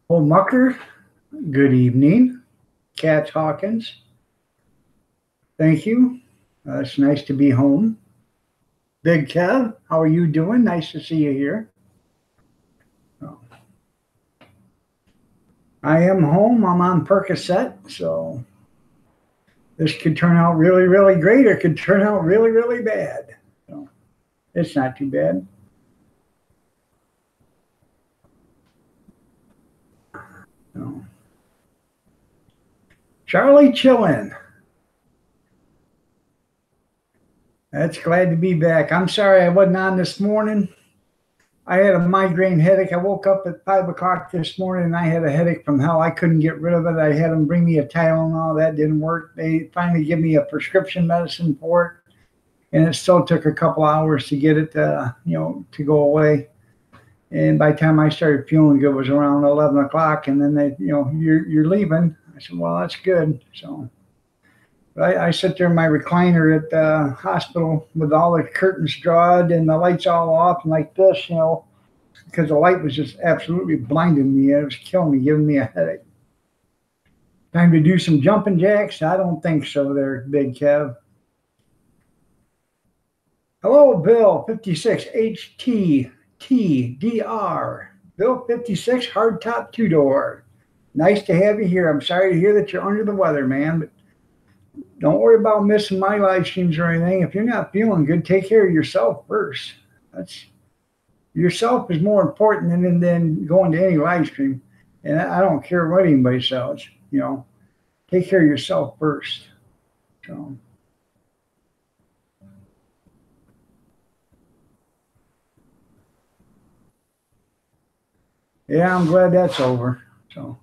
Paul Mucker, good evening. Kat Hawkins, thank you. It's nice to be home. Big Kev, how are you doing? Nice to see you here. Oh, I am home. I'm on Percocet, so this could turn out really, really great or could turn out really, really bad. So it's not too bad. So, Charlie Chillin, that's glad to be back. I'm sorry I wasn't on this morning. I had a migraine headache. I woke up at 5 o'clock this morning and I had a headache from hell. I couldn't get rid of it. I had them bring me a Tylenol. That didn't work. They finally gave me a prescription medicine for it, and it still took a couple hours to get it, to go away. And by the time I started feeling good, it was around 11 o'clock. And then they, you're leaving. I said, well, that's good. So I sit there in my recliner at the hospital with all the curtains drawn and the lights all off and like this, because the light was just absolutely blinding me. It was killing me, giving me a headache. Time to do some jumping jacks? I don't think so there, Big Kev. Hello, Bill 56 HTTDR. Bill 56 hardtop two-door. Nice to have you here. I'm sorry to hear that you're under the weather, man, but don't worry about missing my live streams or anything. If you're not feeling good, take care of yourself first. That's yourself is more important than going to any live stream. And I don't care what anybody says, take care of yourself first. So yeah, I'm glad that's over. So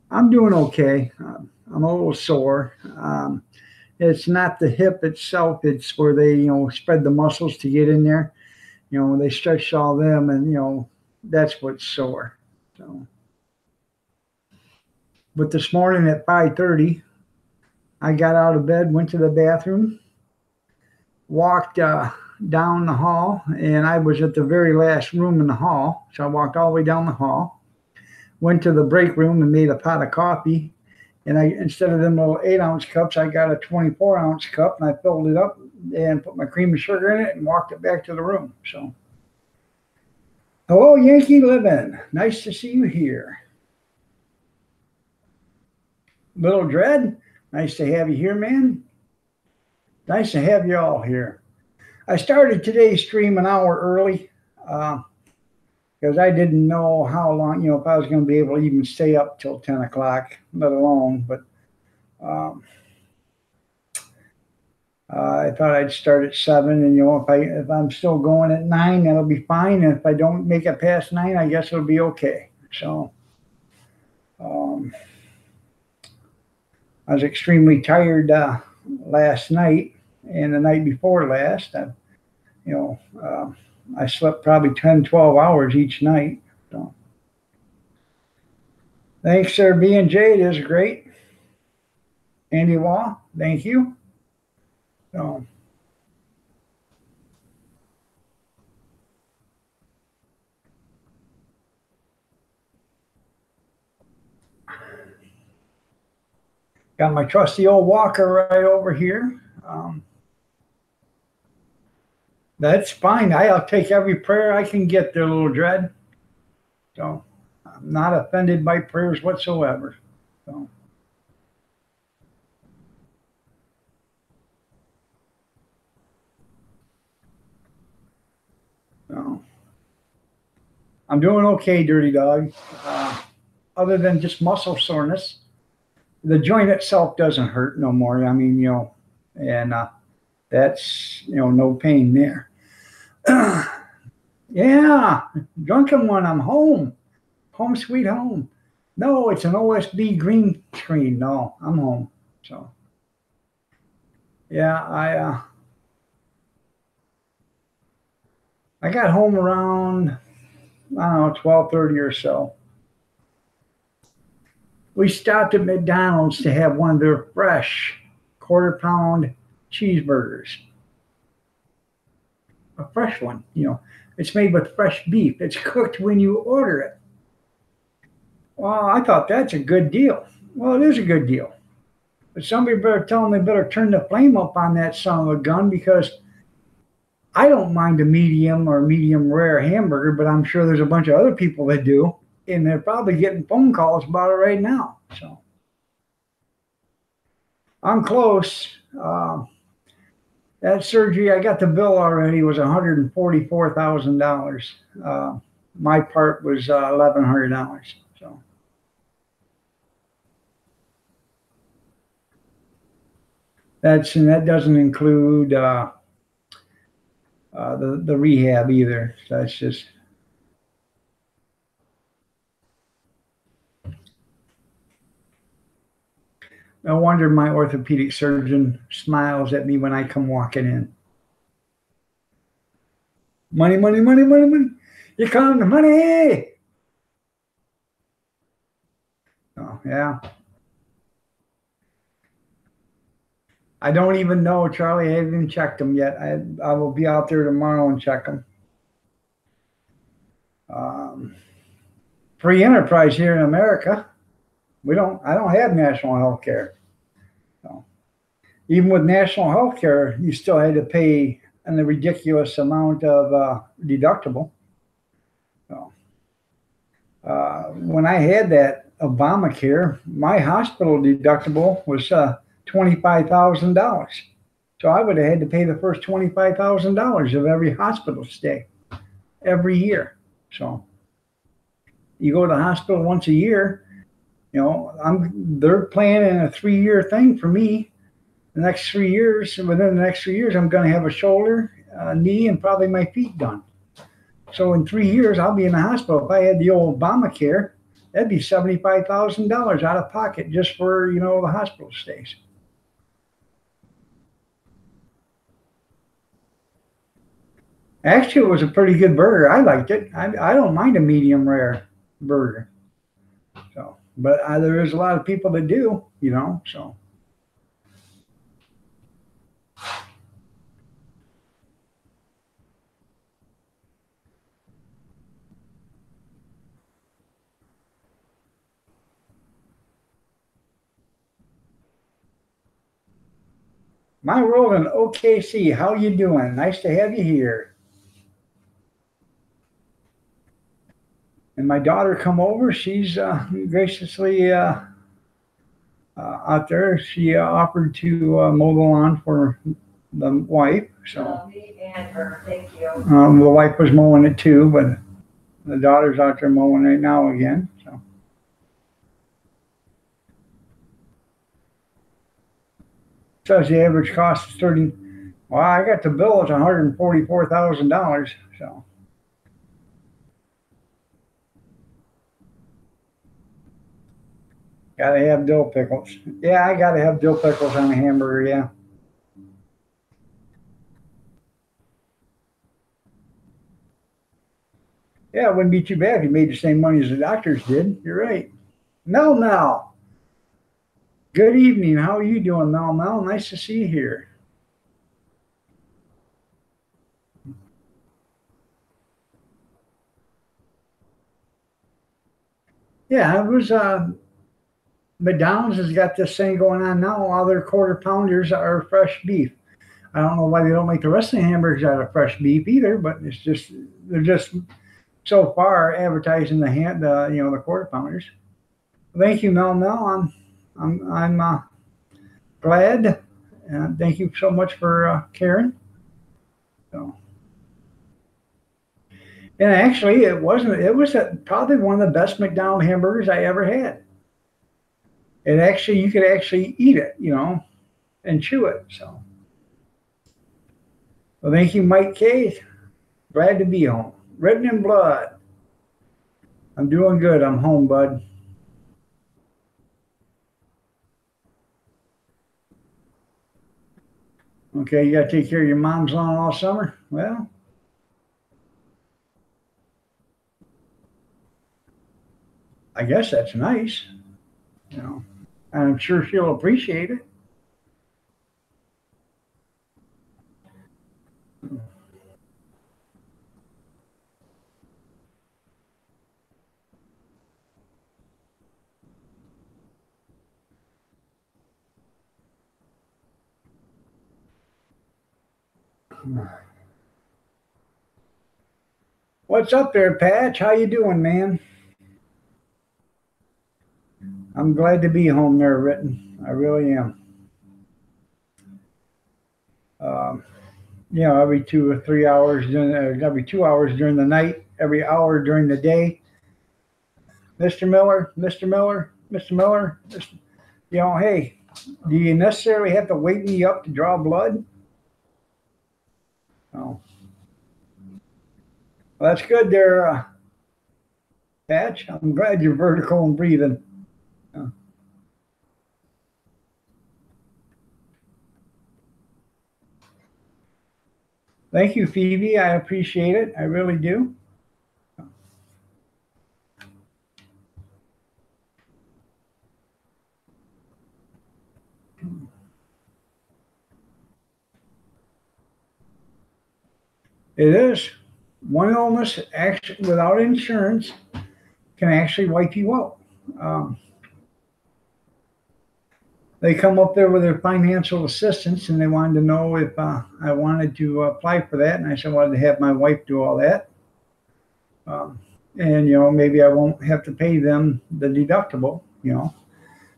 I'm doing okay. I'm a little sore. It's not the hip itself. It's where they, spread the muscles to get in there. They stretch all them, and that's what's sore. So, but this morning at 5:30, I got out of bed, went to the bathroom, walked down the hall, and I was at the very last room in the hall. So I walked all the way down the hall, went to the break room and made a pot of coffee. And I, instead of them little 8-ounce cups, I got a 24-ounce cup and I filled it up and put my cream and sugar in it and walked it back to the room. So, hello, Yankee Living. Nice to see you here. Little Dread, nice to have you here, man. Nice to have you all here. I started today's stream an hour early because I didn't know how long, if I was going to be able to even stay up till 10 o'clock, let alone. But I thought I'd start at 7, and if I'm still going at 9, that'll be fine. And if I don't make it past 9, I guess it'll be okay. So I was extremely tired last night and the night before last. I slept probably 10, 12 hours each night. So thanks, sir. B&J, it is great. Andy Waugh, thank you. So got my trusty old walker right over here. That's fine. I'll take every prayer I can get there, Little Dread. So I'm not offended by prayers whatsoever. So I'm doing okay, Dirty Dog. Other than just muscle soreness, the joint itself doesn't hurt no more. I mean, and that's no pain there. Yeah, drunken one. I'm home. Home sweet home. No, it's an OSB green screen. No, I'm home. So yeah, I got home around, I don't know, 12:30 or so. We stopped at McDonald's to have one of their fresh quarter-pound cheeseburgers. A fresh one, it's made with fresh beef. It's cooked when you order it. Well, I thought that's a good deal. Well, it is a good deal. But somebody better tell them they better turn the flame up on that son of a gun because I don't mind a medium or medium rare hamburger, but I'm sure there's a bunch of other people that do. And they're probably getting phone calls about it right now. So I'm close. That surgery, I got the bill already, was $144,000. My part was $1,100. So and that doesn't include the rehab either. So that's just. No wonder my orthopedic surgeon smiles at me when I come walking in. Money, money, money, money, money. Here comes the money. Oh, yeah. I don't even know, Charlie. I haven't even checked them yet. I will be out there tomorrow and check them. Free enterprise here in America. I don't have national health care. So, even with national health care, you still had to pay a ridiculous amount of deductible. So, when I had that Obamacare, my hospital deductible was $25,000. So I would have had to pay the first $25,000 of every hospital stay every year. So you go to the hospital once a year, they're planning a 3-year thing for me. The next 3 years, within the next 3 years, I'm going to have a shoulder, knee, and probably my feet done. So in 3 years, I'll be in the hospital. If I had the old Obamacare, that'd be $75,000 out of pocket just for the hospital stays. Actually, it was a pretty good burger. I liked it. I don't mind a medium rare burger. So, but there is a lot of people that do, So. My world in OKC. How you doing? Nice to have you here. And my daughter come over. She's graciously out there. She offered to mow the lawn for the wife. So me and her, thank you. The wife was mowing it too, but the daughter's out there mowing right now again. So. Says the average cost is 30. Well, I got the bill. It's $144,000. So. Gotta have dill pickles. Yeah, I gotta have dill pickles on a hamburger. Yeah. Yeah, it wouldn't be too bad if you made the same money as the doctors did. You're right. Mel. Good evening. How are you doing, Mel? Nice to see you here. Yeah, it was McDonald's has got this thing going on now. All their quarter pounders are fresh beef. I don't know why they don't make the rest of the hamburgers out of fresh beef either, but they're just so far advertising the quarter pounders. Thank you, Mel. I'm glad. Thank you so much for caring. So, and actually, it wasn't. It was probably one of the best McDonald's hamburgers I ever had. You could actually eat it, and chew it. So, well, thank you, Mike K. Glad to be home. Written in blood. I'm doing good. I'm home, bud. Okay, you got to take care of your mom's lawn all summer? Well, I guess that's nice. You know, I'm sure she'll appreciate it. What's up there, Patch? How you doing, man? I'm glad to be home there, Ritten. I really am. Um, every 2 or 3 hours, every 2 hours during the night, every hour during the day. Mr. Miller, Mr. Miller, Mr. Miller. Hey, do you necessarily have to wake me up to draw blood? Oh, well, that's good there, Patch. I'm glad you're vertical and breathing. Thank you, Phoebe. I appreciate it. I really do. It is. One illness actually without insurance can actually wipe you out. Um, they come up there with their financial assistance and they wanted to know if I wanted to apply for that. And I said, I wanted to have my wife do all that. And, maybe I won't have to pay them the deductible,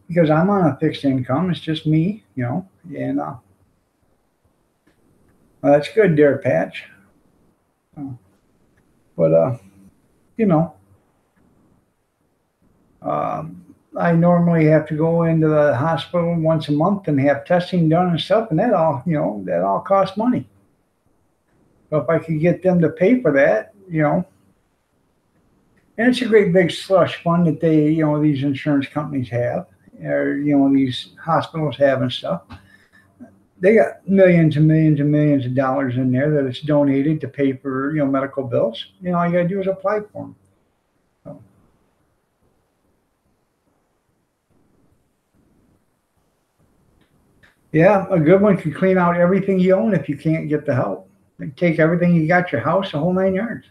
because I'm on a fixed income. It's just me, and that's good there, Patch. But, you know, I normally have to go into the hospital once a month and have testing done and stuff, and that all costs money. So if I could get them to pay for that, and it's a great big slush fund that these insurance companies have, or these hospitals have and stuff. They got millions and millions and millions of dollars in there that it's donated to pay for medical bills. All you gotta do is apply for them. So, yeah, a good one can clean out everything you own if you can't get the help. They take everything you got, your house, the whole 9 yards,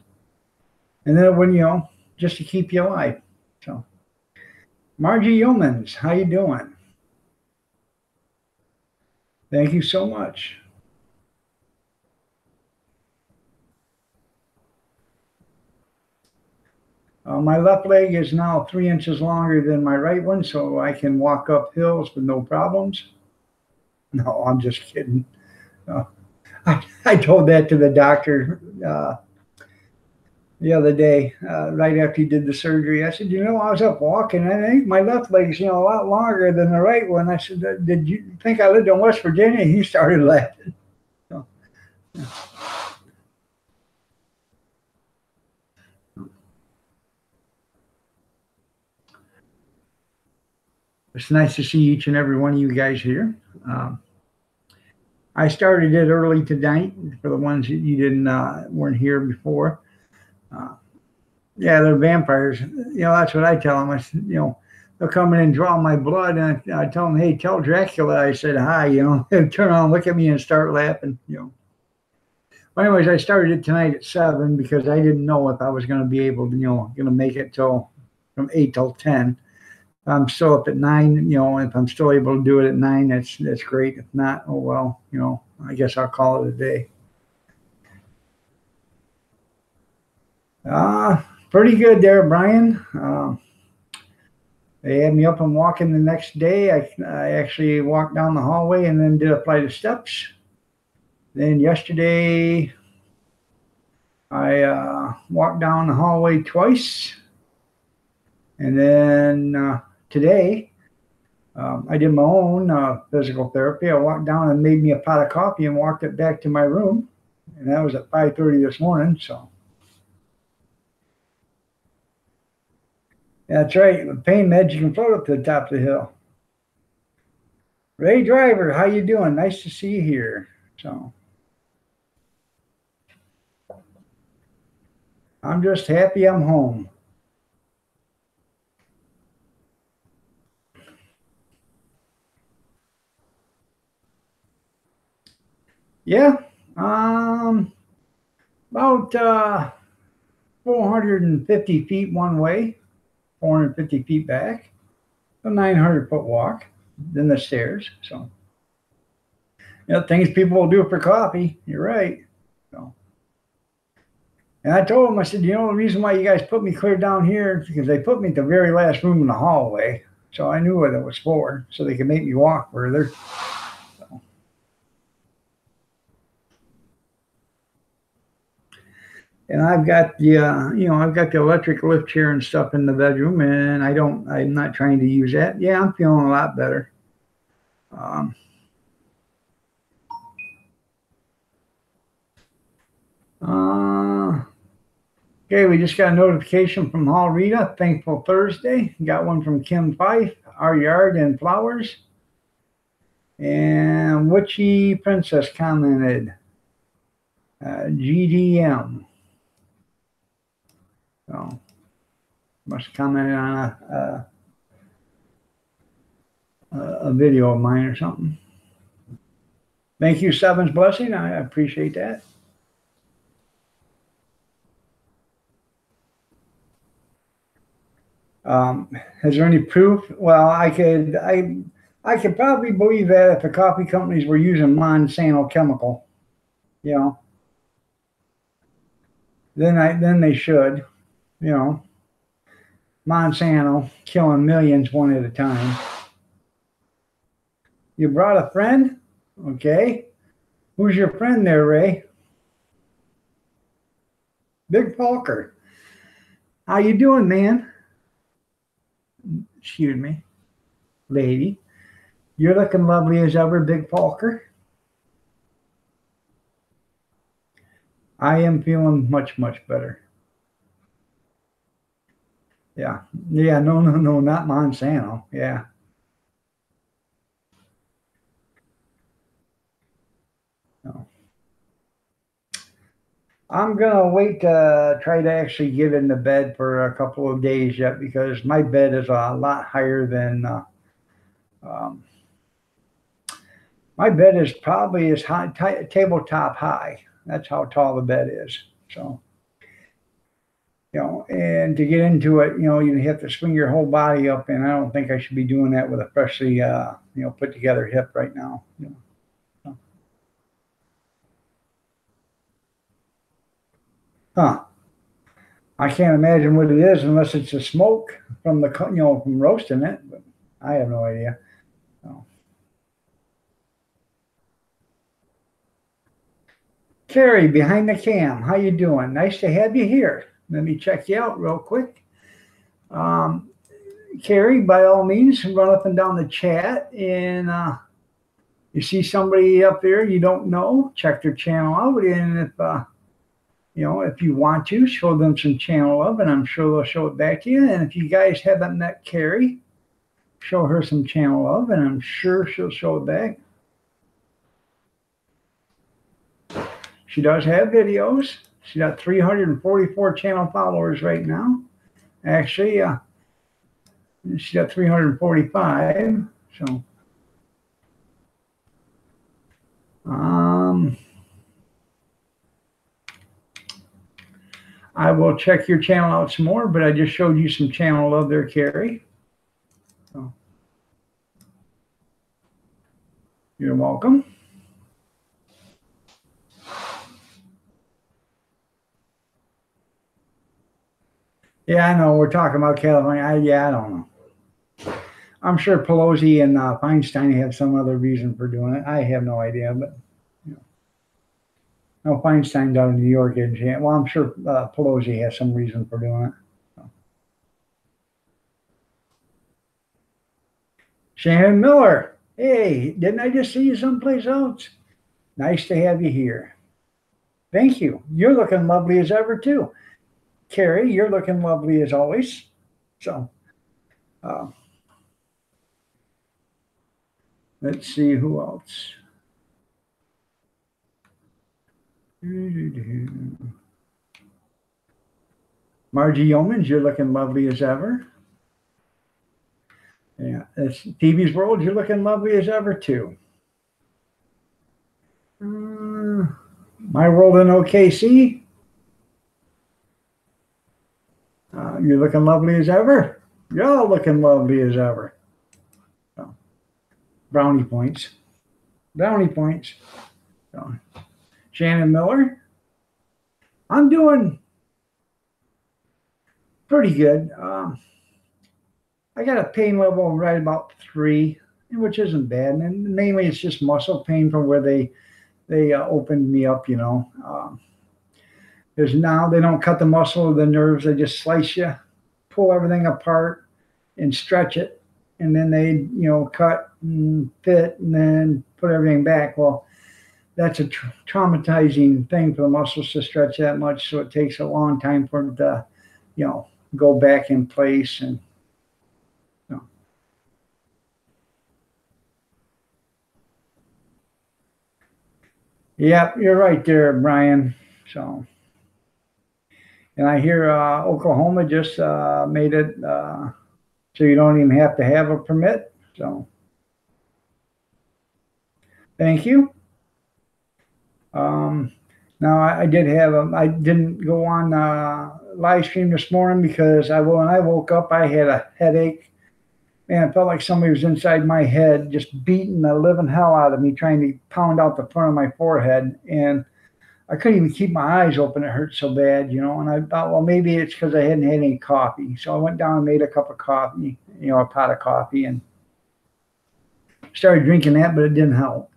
and then it wouldn't, just to keep you alive. So, Margie Yeomans, how you doing? Thank you so much. My left leg is now 3 inches longer than my right one, so I can walk up hills with no problems. No, I'm just kidding. I told that to the doctor the other day, right after he did the surgery. I said, I was up walking, and I think my left leg's, a lot longer than the right one. I said, did you think I lived in West Virginia? He started laughing. So, yeah. It's nice to see each and every one of you guys here. I started it early tonight for the ones that you weren't here before. Yeah, they're vampires. That's what I tell them. I said, they'll come in and draw my blood, and I tell them, hey, tell Dracula I said hi. And turn around, look at me, and start laughing. But anyways, I started it tonight at 7 because I didn't know if I was going to be able to, going to make it from 8 till 10. I'm still up at 9, if I'm still able to do it at 9, that's great. If not, oh well, I guess I'll call it a day. Pretty good there, Brian. They had me up and walking the next day. I actually walked down the hallway and then did a flight of steps. Then yesterday, I walked down the hallway twice. And then today, I did my own physical therapy. I walked down and made me a pot of coffee and walked it back to my room. And that was at 5:30 this morning. So that's right. With pain meds, you can float up to the top of the hill. Ray Driver, how you doing? Nice to see you here. So I'm just happy I'm home. Yeah, about 450 feet one way, 450 feet back, a 900-foot walk, then the stairs. So things people will do for coffee. You're right. So, and I told them, I said, the reason why you guys put me clear down here is because they put me at the very last room in the hallway. So I knew what it was for, so they could make me walk further. So. And I've got the, I've got the electric lift chair and stuff in the bedroom, and I'm not trying to use that. Yeah, I'm feeling a lot better. Okay, we just got a notification from Hall Rita, Thankful Thursday. Got one from Kim Fife, Our Yard and Flowers. And Witchy Princess commented, GDM. So, must have commented on a video of mine or something. Thank you, Seven's Blessing. I appreciate that. Is there any proof? Well, I could probably believe that if the coffee companies were using Monsanto chemical, then they should, Monsanto killing millions one at a time. You brought a friend? Okay. Who's your friend there, Ray? Big Falker. How you doing, man? Excuse me, lady. You're looking lovely as ever, Big Falker. I am feeling much, much better. Yeah. Yeah, no, not Monsanto. Yeah. No. I'm going to wait to try to actually get into bed for a couple of days yet, because my bed is a lot higher than, my bed is probably as high, tabletop high. That's how tall the bed is. So, and to get into it, you have to swing your whole body up, and I don't think I should be doing that with a freshly, put together hip right now. Huh. I can't imagine what it is unless it's the smoke from the, from roasting it, but I have no idea. No. Carrie, behind the cam, how you doing? Nice to have you here. Let me check you out real quick. Carrie, by all means, run up and down the chat, and you see somebody up there you don't know, check their channel out, and if you want to, show them some channel love, and I'm sure they'll show it back to you. And if you guys haven't met Carrie, show her some channel love, and I'm sure she'll show it back. She does have videos. She got 344 channel followers right now. Actually, she got 345. So, I will check your channel out some more, but I just showed you some channel love there, Carrie. So, you're welcome. Yeah, I know. We're talking about California. I don't know. I'm sure Pelosi and Feinstein have some other reason for doing it. I have no idea, but no, Feinstein's out in New York, isn't she? Well, I'm sure Pelosi has some reason for doing it. So. Shannon Miller. Hey, didn't I just see you someplace else? Nice to have you here. Thank you. You're looking lovely as ever, too. Carrie, you're looking lovely as always. So, let's see who else. Margie Yeomans, you're looking lovely as ever. Yeah, it's TV's World, you're looking lovely as ever, too. My World in OKC, you're looking lovely as ever. You're all looking lovely as ever. So, brownie points. Brownie points. So, Shannon Miller. I'm doing pretty good. I got a pain level right about 3, which isn't bad. And mainly it's just muscle pain from where they opened me up. There's now they don't cut the muscle or the nerves; they just slice you, pull everything apart, and stretch it, and then they cut and fit, and then put everything back. Well, that's a traumatizing thing for the muscles to stretch that much, so it takes a long time for them to go back in place and. You know. Yep, you're right there, Brian. So, and I hear Oklahoma just made it so you don't even have to have a permit. So, thank you. Um, Now I did have I didn't go on live stream this morning because when I woke up I had a headache. Man, it felt like somebody was inside my head, just beating the living hell out of me, trying to pound out the front of my forehead, and I couldn't even keep my eyes open. It hurt so bad. And I thought, well, maybe it's because I hadn't had any coffee. So I went down and made a cup of coffee, a pot of coffee, and started drinking that, but it didn't help.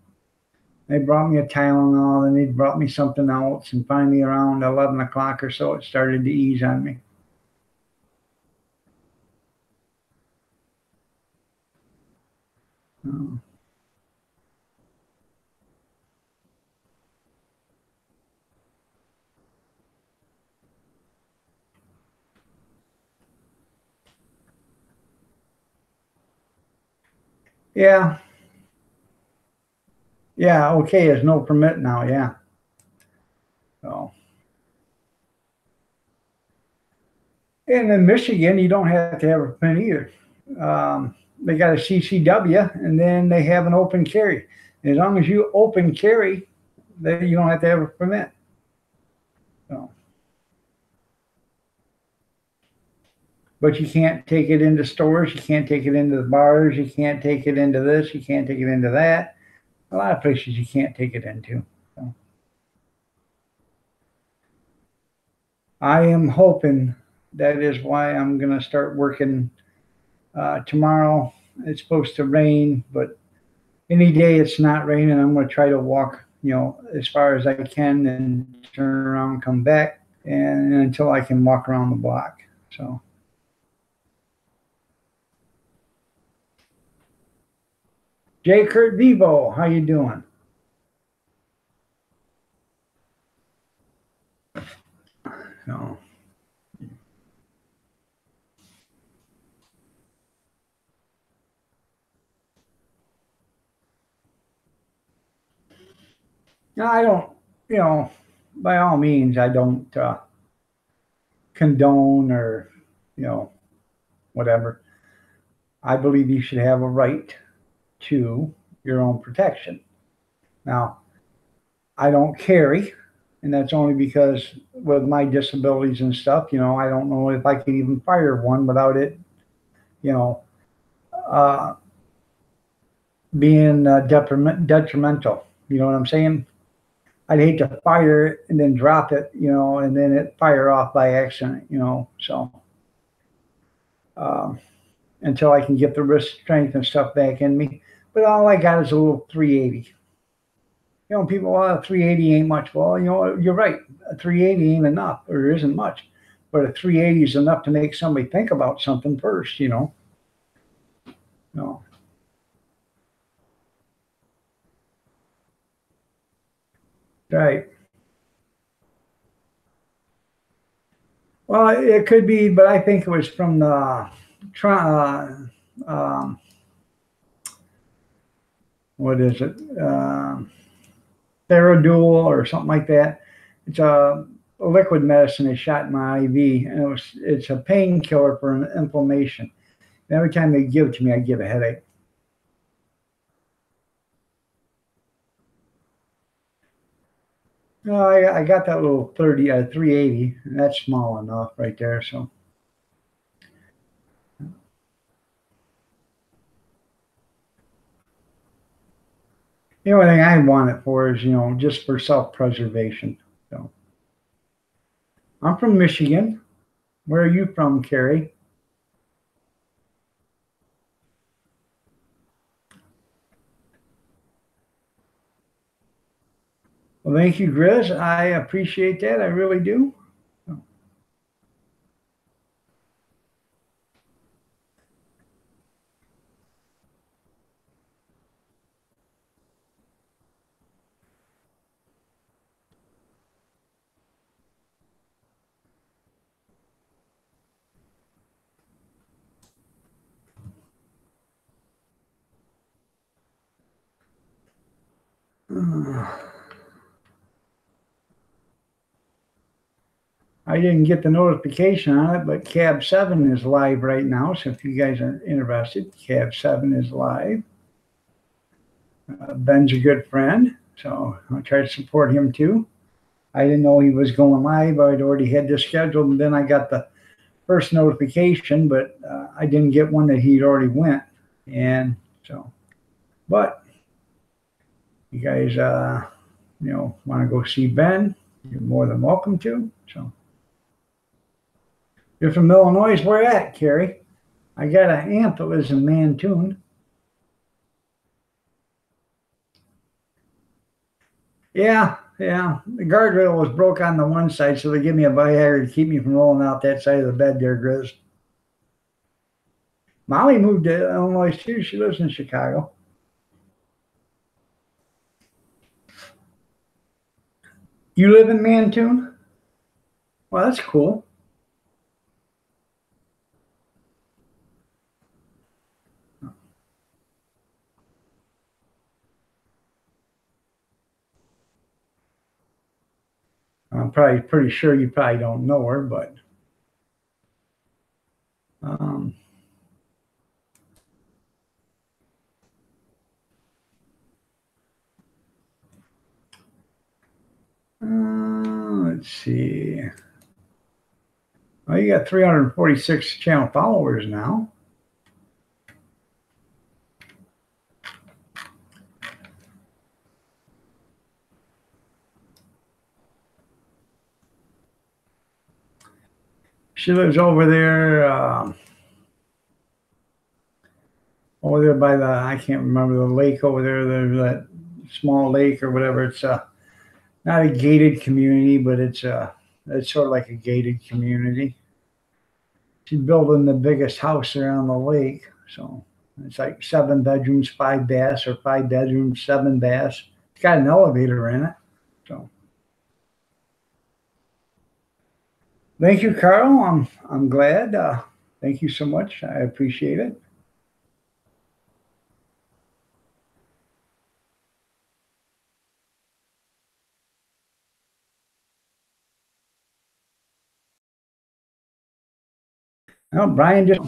They brought me a Tylenol, and they brought me something else, and finally around 11 o'clock or so, it started to ease on me. Oh. Yeah, yeah, okay, there's no permit now, yeah. So, and in Michigan, you don't have to have a permit either. They got a CCW, and then they have an open carry. As long as you open carry, then you don't have to have a permit. So, but you can't take it into stores. You can't take it into the bars. You can't take it into this. You can't take it into that. A lot of places you can't take it into. So, I am hoping that is why I'm going to start working tomorrow. It's supposed to rain, but any day it's not raining, I'm going to try to walk, as far as I can and turn around, come back, and until I can walk around the block. So, J. Kurt Vivo, how you doing? So, no, I don't, you know, by all means, I don't condone or, you know, whatever. I believe you should have a right to your own protection. Now, I don't carry, and that's only because with my disabilities and stuff, I don't know if I can even fire one without it, you know, uh, being detrimental. You know what I'm saying? I'd hate to fire it and then drop it, and then it fire off by accident. So um, until I can get the wrist strength and stuff back in me, but all I got is a little 380. People, well, 380 ain't much. Well, you're right. A 380 ain't enough, or isn't much, but a 380 is enough to make somebody think about something first. No, right. Well, it could be, but I think it was from the um, what is it? Theradul or something like that. It's a liquid medicine they shot in my IV, and it's a painkiller for an inflammation. And every time they give it to me, I get a headache. No, I got that little 380, and that's small enough right there. So, The only thing I want it for is, just for self-preservation. So I'm from Michigan. Where are you from, Carrie? Well, thank you, Grizz. I appreciate that. I really do. I didn't get the notification on it, but Cab 7 is live right now. So if you guys are interested, Cab 7 is live. Ben's a good friend, so I'll try to support him too. I didn't know he was going live. I'd already had this scheduled, and then I got the first notification, but I didn't get one that he'd already went. And so, but you guys, want to go see Ben, you're more than welcome to. So, you're from Illinois. Where at, Carrie? I got an aunt that lives in Mantoon. Yeah, yeah. The guardrail was broke on the one side, so they give me a Viagra to keep me from rolling out that side of the bed there, Grizz. Molly moved to Illinois too. She lives in Chicago. You live in Mantoon? Well, that's cool. I'm probably pretty sure you probably don't know her, but um, let's see. Well, you got 346 channel followers now. She lives over there by I can't remember the lake over there. There's that small lake or whatever. It's not a gated community, but it's sort of like a gated community. She's building the biggest house around the lake, so it's like 7 bedrooms, 5 baths, or 5 bedrooms, 7 baths. It's got an elevator in it. So thank you, Carl. I'm glad. Thank you so much. I appreciate it. Oh, Brian just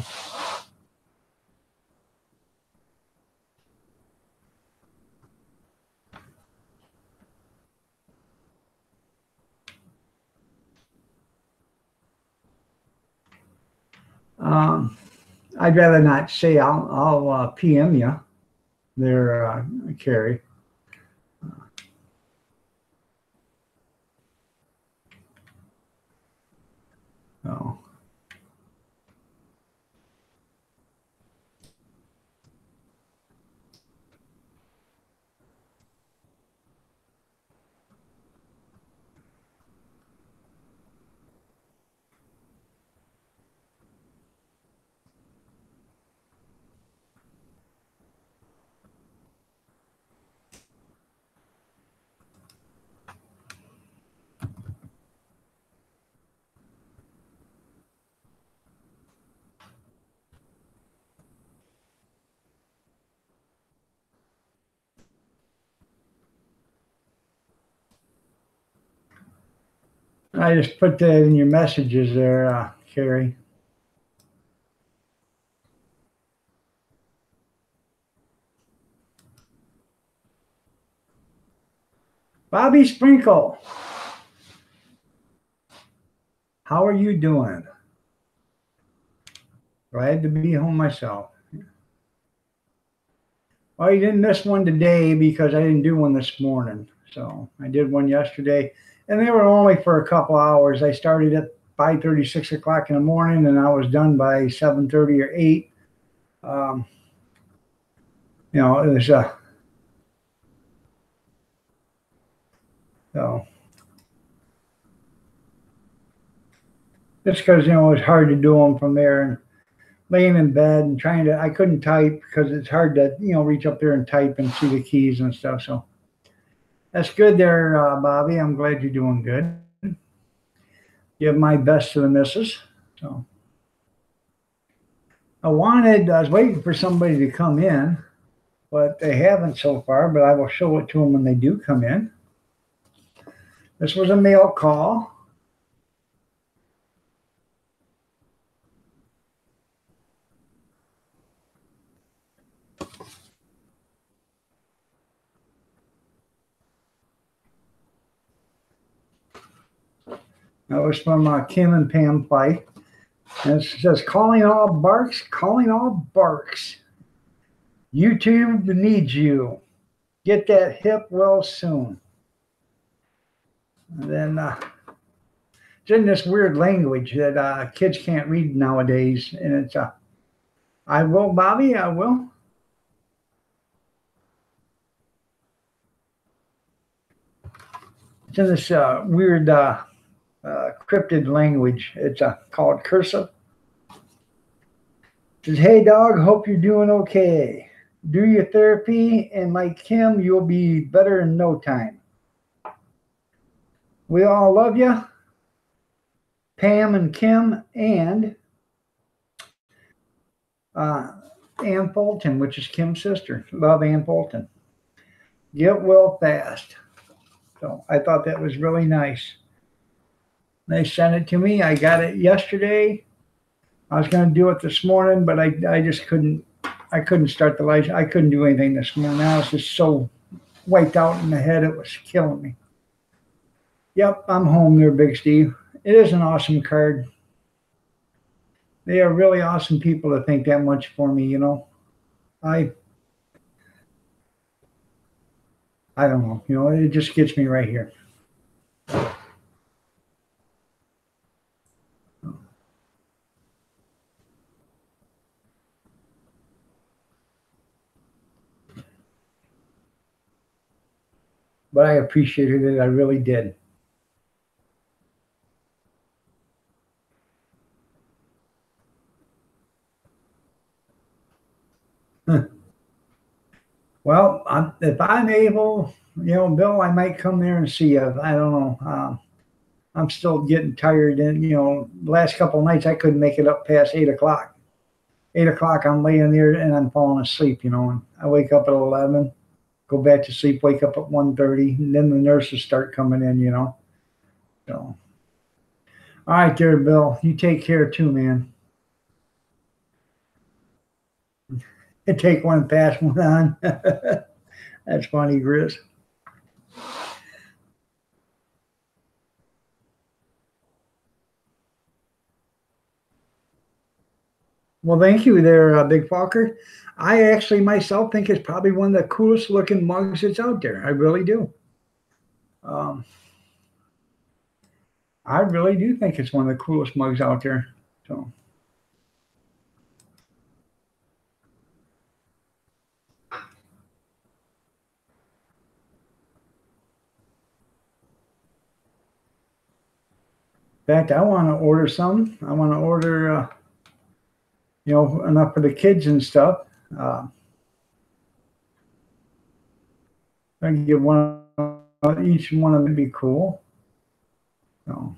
um, I'd rather not say. I'll PM you there, Carrie. So I just put that in your messages there, Carrie. Bobby Sprinkle, how are you doing? Glad to be home myself. Well, you didn't miss one today because I didn't do one this morning. So I did one yesterday, and they were only for a couple hours. I started at 5:30, 6 o'clock in the morning, and I was done by 7:30 or 8. Um, it was so just because it was hard to do them from there and laying in bed and trying to. I couldn't type because it's hard to reach up there and type and see the keys and stuff. So that's good there, Bobby. I'm glad you're doing good. Give my best to the missus. So I was waiting for somebody to come in, but they haven't so far. But I will show it to them when they do come in. This was a mail call. That was from Kim and Pam Fife. And it says, calling all barks, calling all barks. YouTube needs you. Get that hip well soon. And then it's in this weird language that kids can't read nowadays. And it's, I will, Bobby, I will. It's in this weird cryptid language. It's called cursive. It says, hey, dog, hope you're doing okay. Do your therapy, and like Kim, you'll be better in no time. We all love you, Pam and Kim, and Ann Fulton, which is Kim's sister. Love Ann Fulton. Get well fast. So I thought that was really nice. They sent it to me. I got it yesterday. I was going to do it this morning, but I just couldn't. I couldn't start the lights. I couldn't do anything this morning. I was just so wiped out in the head. It was killing me. Yep, I'm home there, Big Steve. It is an awesome card. They are really awesome people to think that much for me, I don't know, it just gets me right here. But I appreciated it. I really did. Well, if I'm able, Bill, I might come there and see you. I don't know. I'm still getting tired, and the last couple of nights I couldn't make it up past 8 o'clock. 8 o'clock, I'm laying there and I'm falling asleep, and I wake up at 11, go back to sleep, wake up at 1:30, and then the nurses start coming in, So, all right, there, Bill. You take care too, man. And take one, pass one on. That's funny, Grizz. Well, thank you there, Big Falker. I actually myself think it's probably one of the coolest looking mugs that's out there. I really do. Um, I really do think it's one of the coolest mugs out there. So, in fact, I want to order some. I want to order, enough for the kids and stuff. I can get one, each one of them would be cool. So.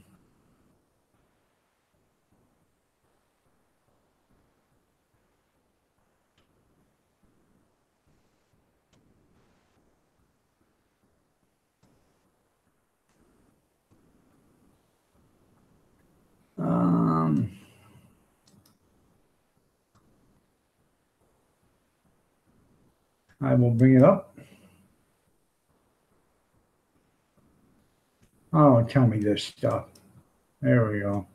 I will bring it up. Oh, tell me this stuff. There we go.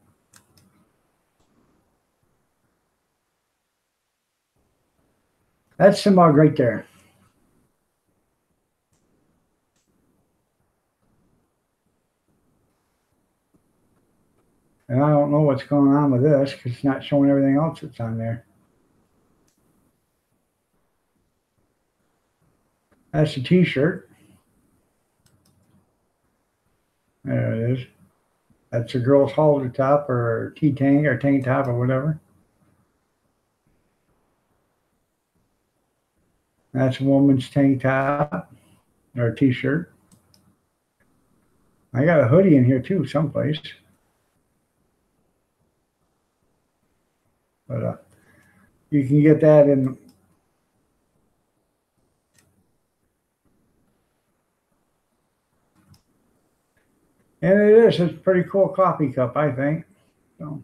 That's the mug right there. And I don't know what's going on with this because it's not showing everything else that's on there. That's the t-shirt. There it is. That's a girl's halter top or T-tank or tank top or whatever. That's a woman's tank top or t-shirt. I got a hoodie in here too, someplace. But you can get that in. And it is. It's a pretty cool coffee cup, I think. So.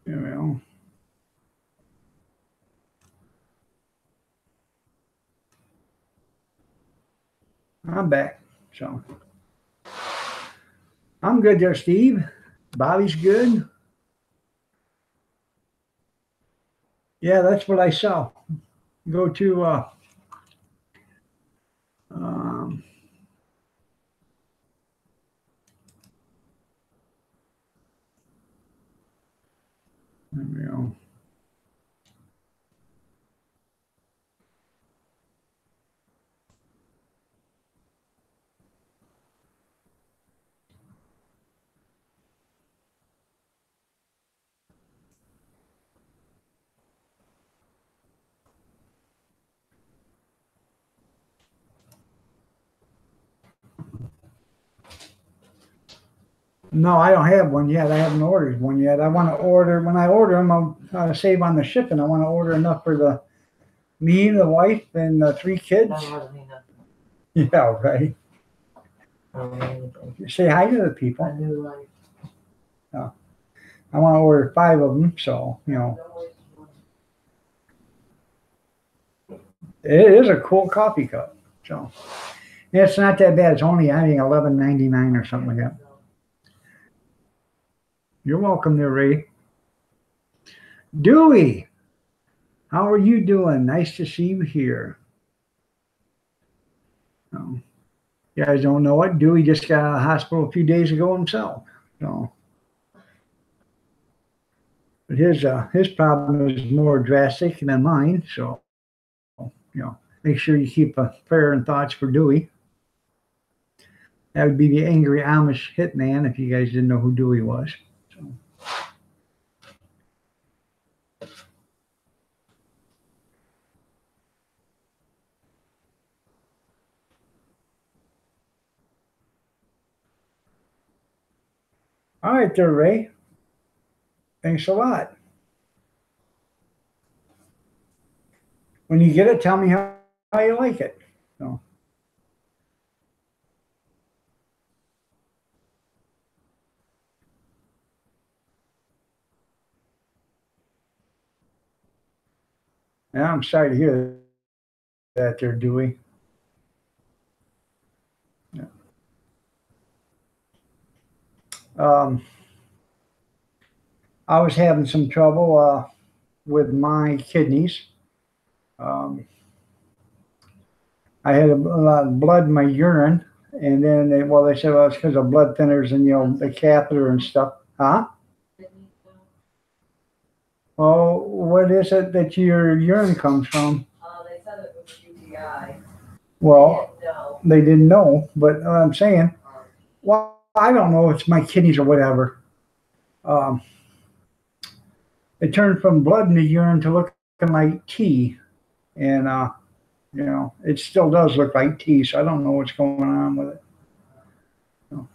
You know. I'm back. So. I'm good there, Steve. Bobby's good. Yeah, that's what I saw. Go to um, there we go. No, I don't have one yet. I haven't ordered one yet. I want to order, when I order them, I'll save on the shipping. I want to order enough for me, the wife, and the 3 kids. That wasn't me nothing. Yeah, right. I don't know anything. Say hi to the people. I knew like. I want to order 5 of them, so, you know. It is a cool coffee cup. So, yeah, it's not that bad. It's only, I think, $11.99 or something like that. You're welcome there, Ray. Dewey, how are you doing? Nice to see you here. Oh, you guys don't know it. Dewey just got out of the hospital a few days ago himself. So, but his problem is more drastic than mine. So, you know, make sure you keep a prayer and thoughts for Dewey. That would be the angry Amish hitman if you guys didn't know who Dewey was. So. All right there, Ray. Thanks a lot. When you get it, tell me how you like it. So. Yeah, I'm sorry to hear that there, Dewey. Yeah. I was having some trouble with my kidneys. Um, I had a lot of blood in my urine, and then they said, well, it's because of blood thinners and the catheter and stuff. Huh? Oh, what is it that your urine comes from? They said it was UTI. Well, No. they didn't know, but I'm saying, well, I don't know. It's my kidneys or whatever. It turned from blood in the urine to looking like tea, and it still does look like tea. So I don't know what's going on with it. So,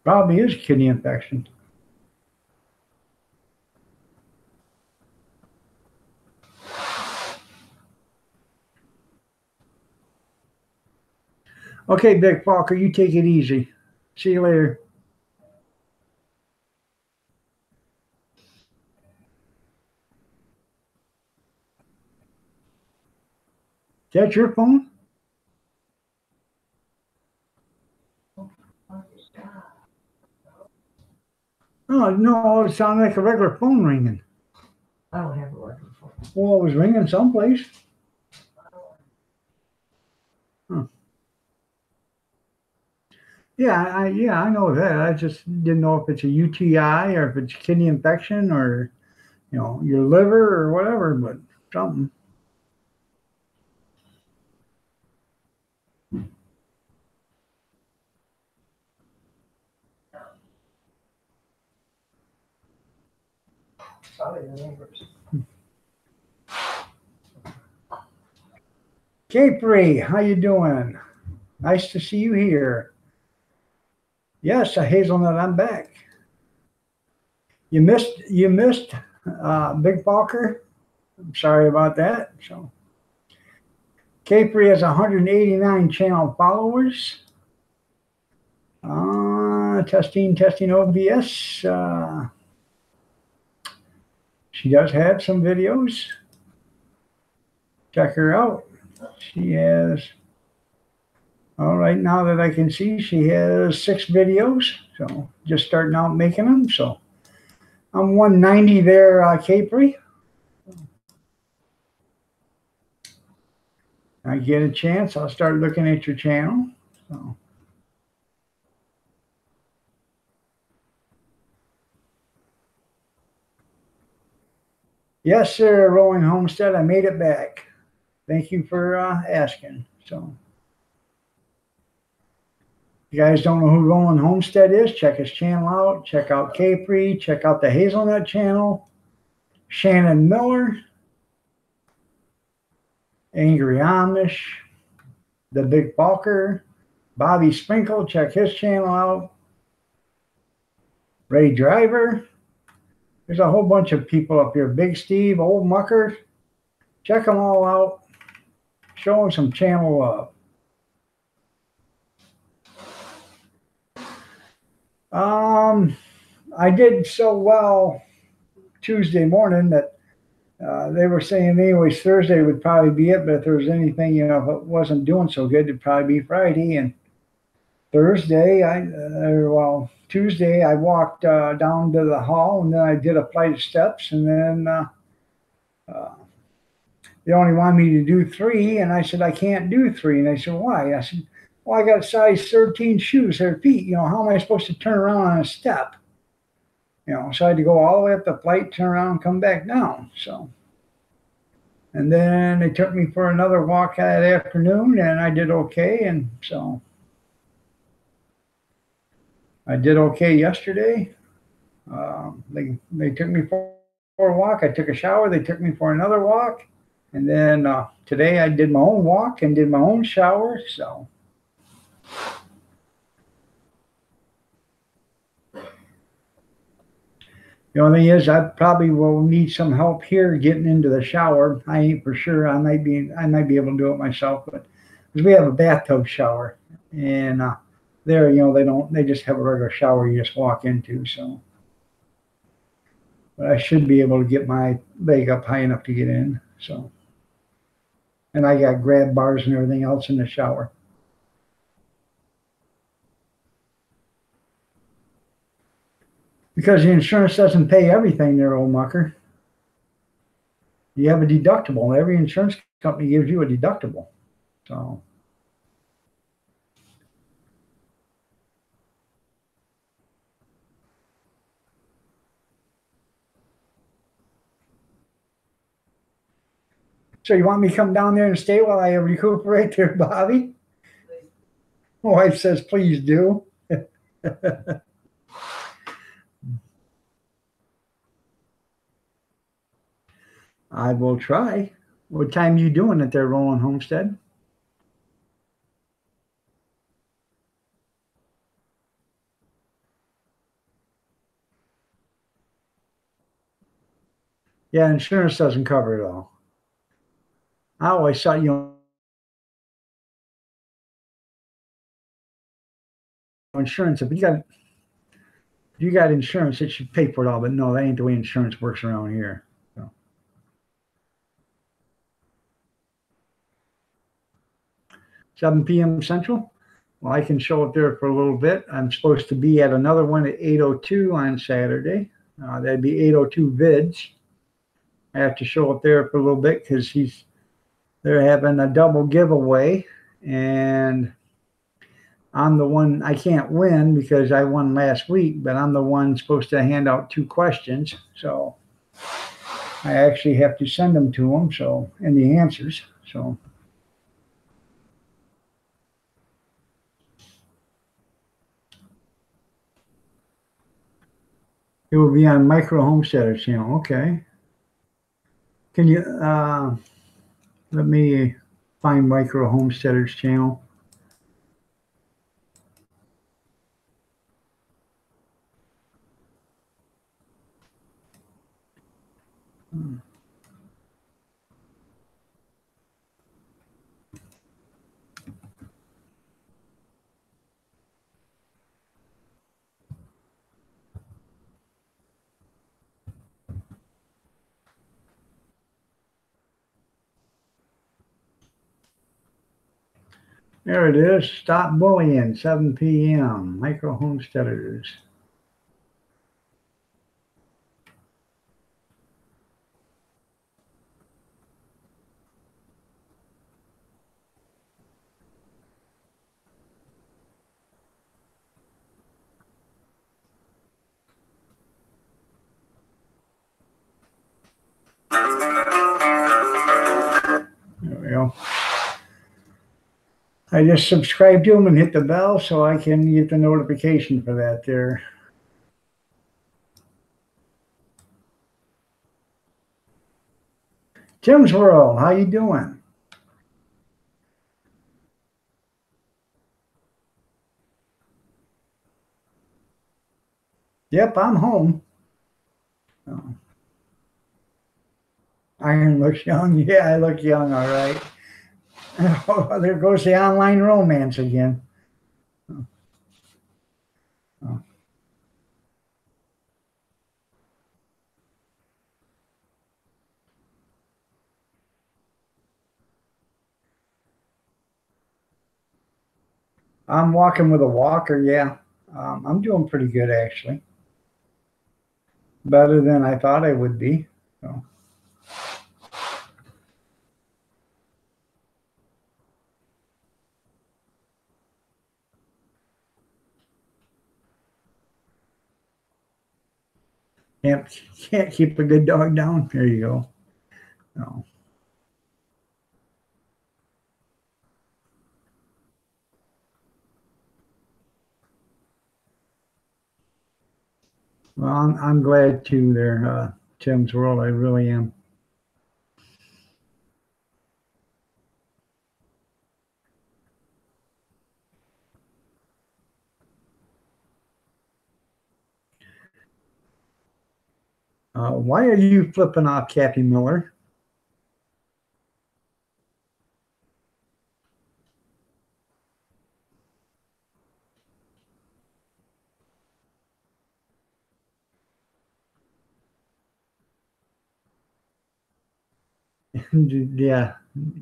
probably is kidney infection. Okay, Big Falker, you take it easy. See you later. Is that your phone? Oh, no, it sounded like a regular phone ringing. I don't have a regular phone. Well, it was ringing someplace. Huh. Yeah, I know that. I just didn't know if it's a UTI or if it's kidney infection or your liver or whatever, but something. Sorry, the neighbors. Capri, how you doing? Nice to see you here. Yes, a hazelnut. I'm back. You missed Big Balker. I'm sorry about that. So Capri has 189 channel followers. Testing OBS. She does have some videos. Check her out. She has, all right, now that I can see, she has 6 videos. So just starting out making them. So I'm 190 there, Capri. I get a chance, I'll start looking at your channel. So. Yes, sir, Rolling Homestead. I made it back. Thank you for asking. So, if you guys don't know who Rolling Homestead is, check his channel out. Check out Capri. Check out the Hazelnut channel. Shannon Miller. Angry Amish. The Big Balker. Bobby Sprinkle. Check his channel out. Ray Driver. There's a whole bunch of people up here. Big Steve, Old Mucker. Check them all out. Show them some channel love. I did so well Tuesday morning that they were saying anyways Thursday would probably be it, but if there was anything, if it wasn't doing so good, it'd probably be Friday. And Thursday, Tuesday, I walked down to the hall, and then I did a flight of steps, and then they only wanted me to do 3, and I said I can't do 3, and they said why? I said, well, I got size 13 shoes or feet. How am I supposed to turn around on a step? So I had to go all the way up the flight, turn around, and come back down. So, and then they took me for another walk that afternoon, and I did okay. And so I did okay yesterday. They took me for a walk. I took a shower. They took me for another walk. And then today I did my own walk and did my own shower. So. The only thing is, I probably will need some help here getting into the shower. I ain't for sure. I might be able to do it myself, but because we have a bathtub shower, and there, they just have a regular shower you just walk into. So, but I should be able to get my leg up high enough to get in. So, and I got grab bars and everything else in the shower. Because the insurance doesn't pay everything there, old mucker. You have a deductible. Every insurance company gives you a deductible. So you want me to come down there and stay while I recuperate there, Bobby? My wife says, please do. I will try. What time are you doing at their Rolling Homestead? Yeah, insurance doesn't cover it all. I always thought, insurance, if you got insurance, it should pay for it all. But no, that ain't the way insurance works around here. 7 p.m. Central. Well, I can show up there for a little bit. I'm supposed to be at another one at 8:02 on Saturday. That'd be 8:02 vids. I have to show up there for a little bit because they're having a double giveaway, and I'm the one. I can't win because I won last week, but I'm the one supposed to hand out 2 questions. So I actually have to send them to them. So, and the answers. So it will be on Micro Homesteader channel. Okay. Can you let me find Micro Homesteader's channel? There it is. Stop bullying, 7 p.m. Micro Homesteaders. There we go. I just subscribe to them and hit the bell so I can get the notification for that there. Tim's World, how you doing? Yep, I'm home. Oh. Iron looks young. Yeah, I look young, all right. Oh, there goes the online romance again. Oh. I'm walking with a walker, yeah. I'm doing pretty good, actually. Better than I thought I would be. So. Can't keep a good dog down. There you go. No. Well, I'm glad too there, Tim's World. I really am. Why are you flipping off Kathy Miller? Yeah,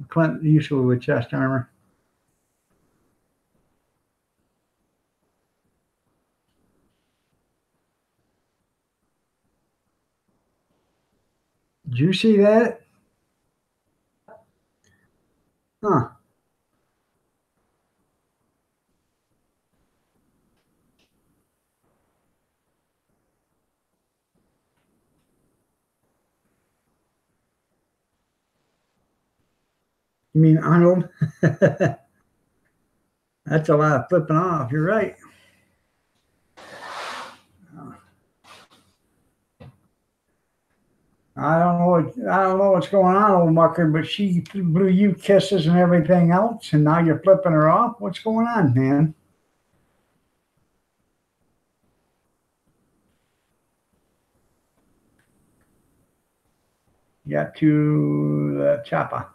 Clint Eastwood with chest armor. Did you see that? Huh. You mean Arnold? That's a lot of flipping off. You're right. I don't know what's going on, old mucker, but she blew you kisses and everything else, and now you're flipping her off. What's going on, man? You got to the chopper.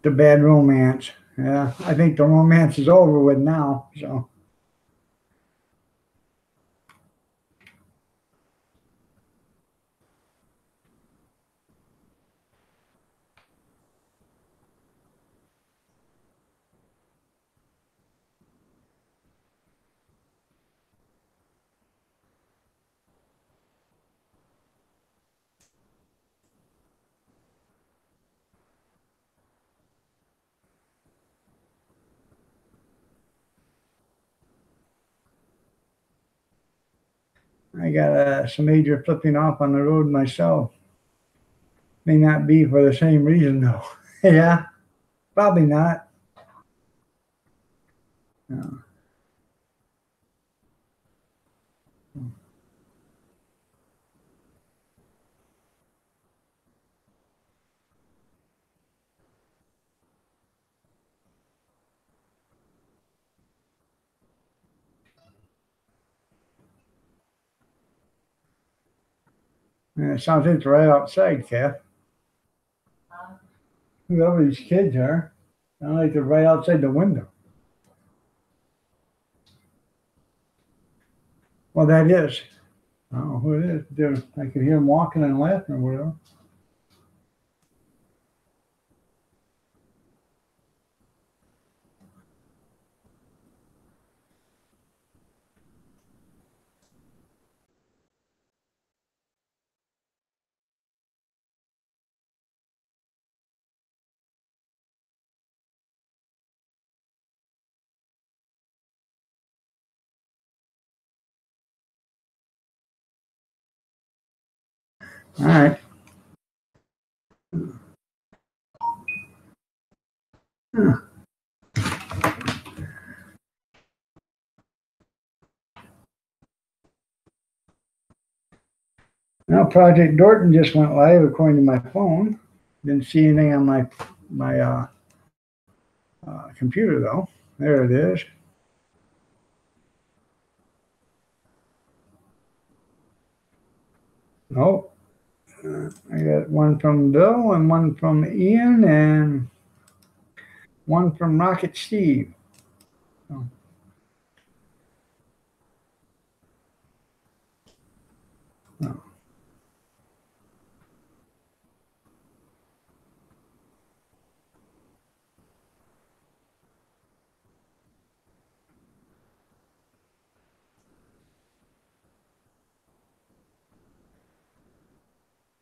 The bad romance. Yeah, I think the romance is over with now. So I got some major flipping off on the road myself. May not be for the same reason though. Yeah, probably not. No. It sounds like it's right outside, Kath. Whoever these kids are, sound like they're right outside the window. Well, that is. I don't know who it is. I could hear them walking and laughing or whatever. All right. Huh. Now, Project Dorton just went live according to my phone. Didn't see anything on my computer though. There it is. Oh, I got one from Bill and one from Ian and one from Rocket Steve. Oh. Oh.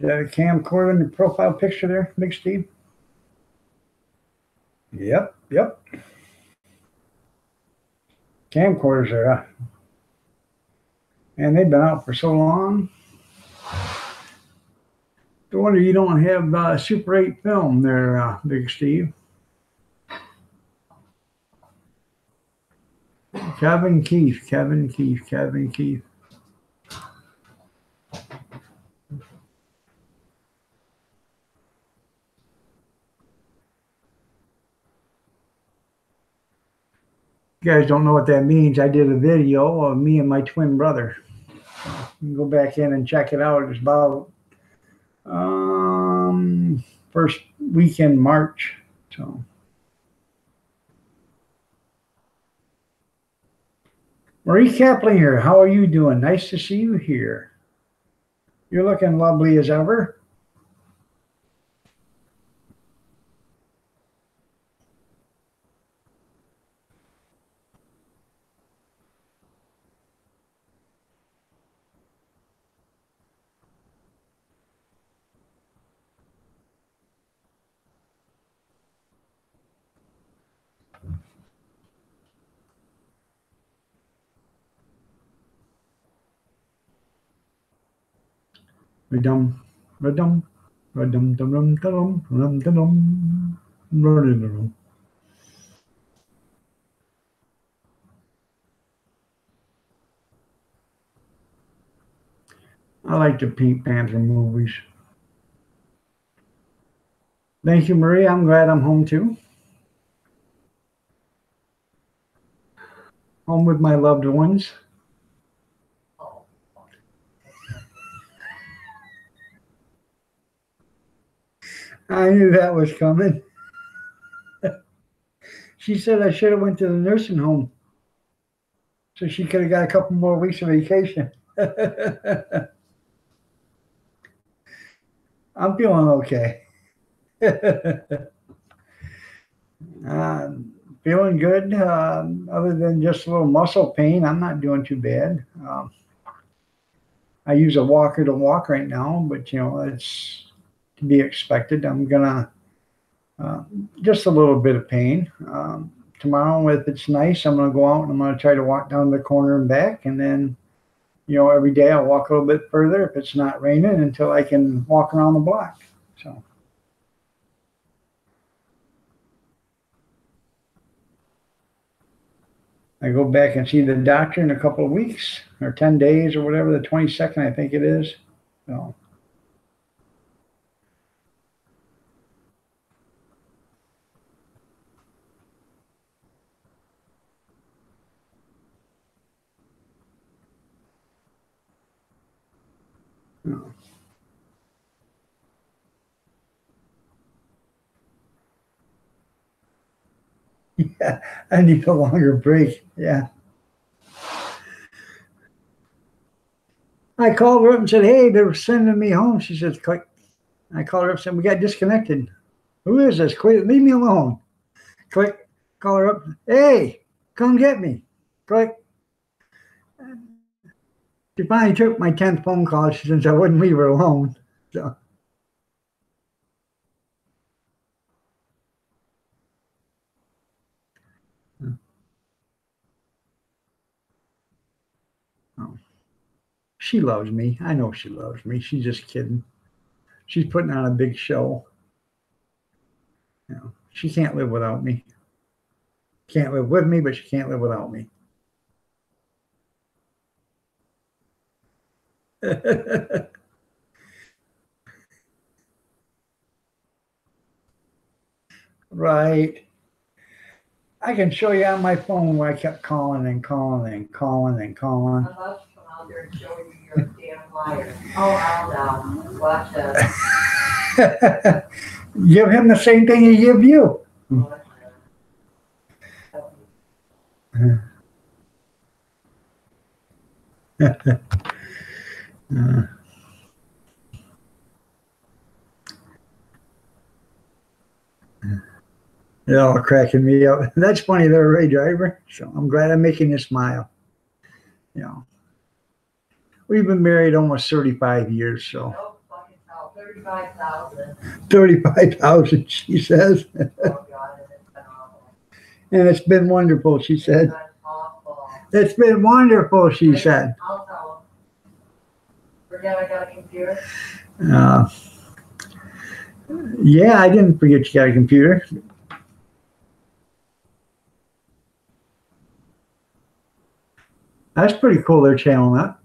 Is that a camcorder in the profile picture there, Big Steve? Yep, yep. Camcorders are, and they've been out for so long. No wonder you don't have Super 8 film there, Big Steve. Kevin Keith. You guys don't know what that means. I did a video of me and my twin brother. You can go back in and check it out. It's about first weekend March. So Marie Kaplinger, how are you doing? Nice to see you here. You're looking lovely as ever. Radum, radum, radum, dum, dum, dum, dum, dum. I like the Pink Panther movies. Thank you, Marie. I'm glad I'm home too. Home with my loved ones. I knew that was coming. She said I should have went to the nursing home so she could have got a couple more weeks of vacation. I'm feeling okay. Feeling good. Other than just a little muscle pain, I'm not doing too bad. I use a walker to walk right now, but it's to be expected. I'm gonna just a little bit of pain. Tomorrow, if it's nice, I'm gonna go out and I'm gonna try to walk down the corner and back, and then every day I'll walk a little bit further if it's not raining until I can walk around the block. So. I go back and see the doctor in a couple of weeks or 10 days or whatever, the 22nd, I think it is. So. No. Yeah, I need a longer break. Yeah. I called her up and said, hey, they're sending me home. She says, click. I called her up and said, we got disconnected. Who is this? Quit, leave me alone. Click. Call her up. Hey, come get me. Click. She finally took my 10th phone call since I wouldn't leave her alone. So. Oh. She loves me. I know she loves me. She's just kidding. She's putting on a big show. She can't live without me. Can't live with me, but she can't live without me. Right. I can show you on my phone where I kept calling and calling and calling and calling. I'd love to come out there and show you you're a damn liar. Oh, I'll now. Watch that. Give him the same thing he give you. They're all cracking me up. That's funny. They're a Ray driver, so I'm glad I'm making you smile. We've been married almost 35 years, so. No fucking hell. 35,000. 35,000, she says. Oh, God, it's been awful. And it's been wonderful, she said. It's been awful. It's been wonderful, she said. I'll tell him. Forget I got a computer? Yeah, I didn't forget you got a computer. That's pretty cool they're channeling that.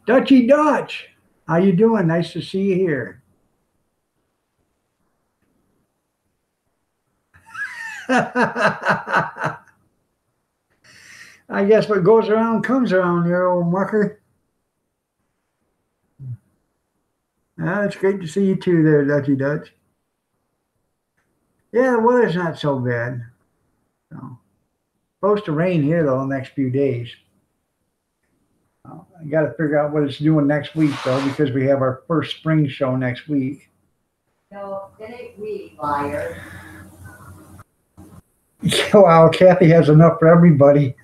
Dutchy Dutch, how you doing? Nice to see you here. I guess what goes around comes around there, old mucker. It's great to see you too there, Dutchy Dutch. Yeah, the weather's not so bad. So, supposed to rain here though the next few days. I got to figure out what it's doing next week though, because we have our first spring show next week. No, it ain't we, liar. Wow, Kathy has enough for everybody.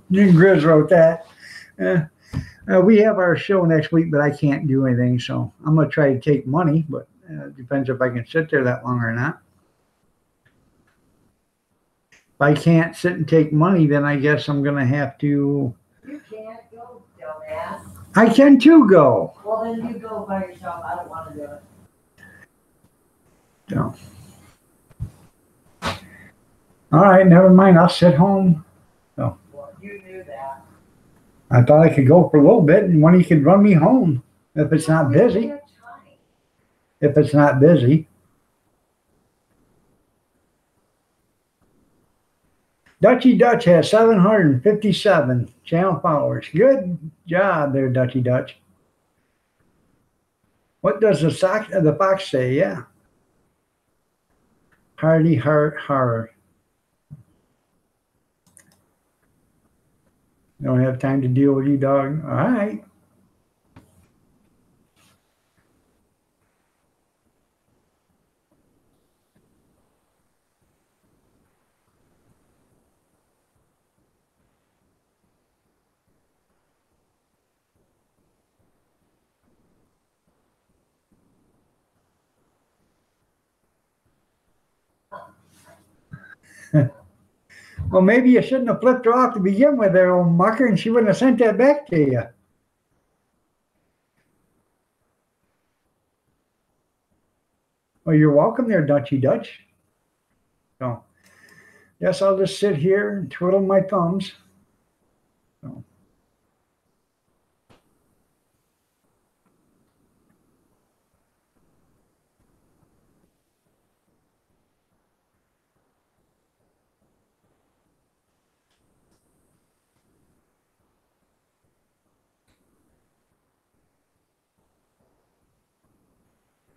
Grizz wrote that. We have our show next week, but I can't do anything, so I'm going to try to take money, but it depends if I can sit there that long or not. If I can't sit and take money, then I guess I'm going to have to. You can't go, dumbass. I can too go. Well, then you go by yourself. I don't want to do it. So. All right, never mind. I'll sit home. So. Well, you knew that. I thought I could go for a little bit, and when he could run me home if it's not busy. If it's not busy. Dutchy Dutch has 757 channel followers. Good job there, Dutchy Dutch. What does the fox say? Yeah. Hardy heart horror. Don't have time to deal with you, dog. All right. Well, maybe you shouldn't have flipped her off to begin with there, old mucker, and she wouldn't have sent that back to you. Well, you're welcome there, Dutchy Dutch. So, yes, I'll just sit here and twiddle my thumbs. So.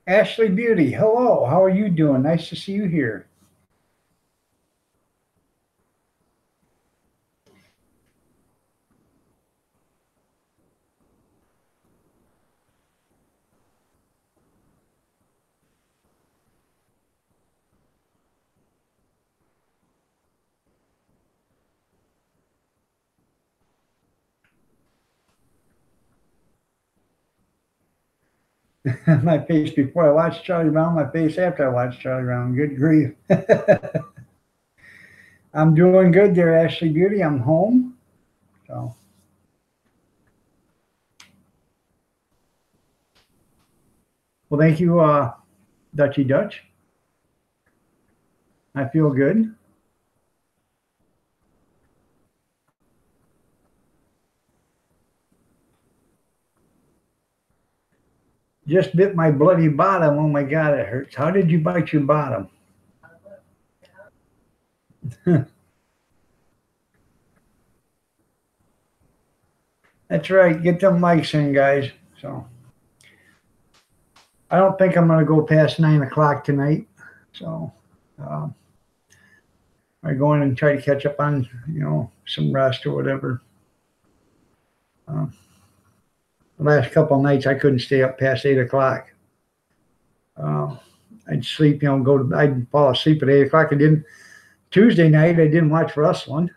Ashley Beauty, hello. How are you doing? Nice to see you here. My face before I watched Charlie Brown, my face after I watched Charlie Brown. Good grief. I'm doing good there, Ashley Beauty. I'm home. So. Well, thank you, Dutchy Dutch. I feel good. Just bit my bloody bottom. Oh my God, it hurts. How did you bite your bottom? That's right. Get them mics in, guys. So I don't think I'm going to go past 9 o'clock tonight. So I go in and try to catch up on, some rest or whatever. The last couple of nights I couldn't stay up past 8 o'clock. I'd sleep, I'd fall asleep at 8 o'clock. Tuesday night I didn't watch wrestling.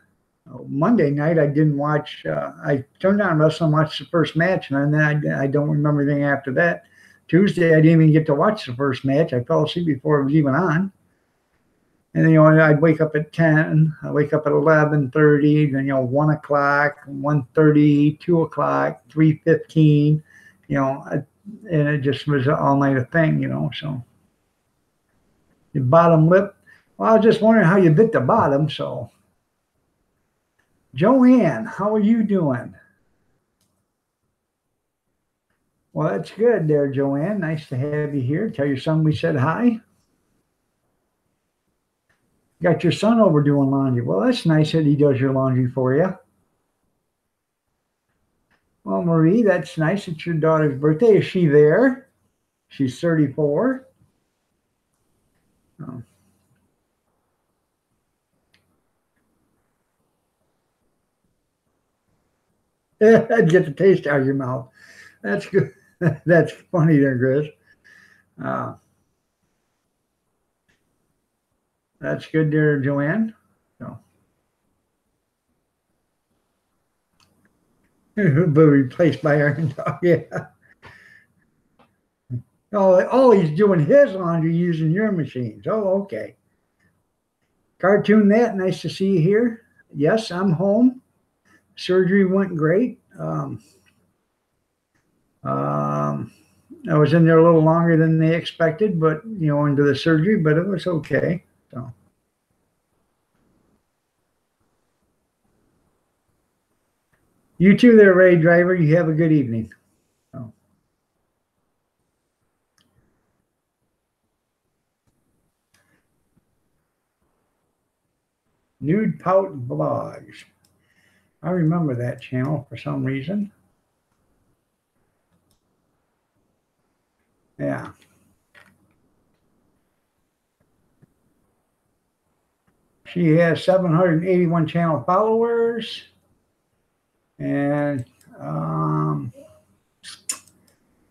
Monday night I didn't watch. I turned on wrestling, watched the first match, and then I don't remember anything after that. Tuesday I didn't even get to watch the first match. I fell asleep before it was even on. And then I'd wake up at 10. I wake up at 11:30. Then 1 o'clock, 1:30, 2 o'clock, 3:15. And it just was an all night thing. So the bottom lip. Well, I was just wondering how you bit the bottom. So. Joanne, how are you doing? Well, that's good there, Joanne. Nice to have you here. Tell your son we said hi. Got your son over doing laundry. Well, that's nice that he does your laundry for you. Well, Marie, that's nice. It's your daughter's birthday. Is she there? She's 34. Oh. Get the taste out of your mouth. That's good. That's funny there, Chris. That's good there, Joanne. So. But replaced by Iron Dog, yeah. Oh, he's doing his laundry using your machines. Oh, okay. Cartoon That, nice to see you here. Yes, I'm home. Surgery went great. I was in there a little longer than they expected, but into the surgery, but it was okay. So. You too there, Ray Driver. You have a good evening. So. Nude Pout Vlogs. I remember that channel for some reason. Yeah. She has 781 channel followers. And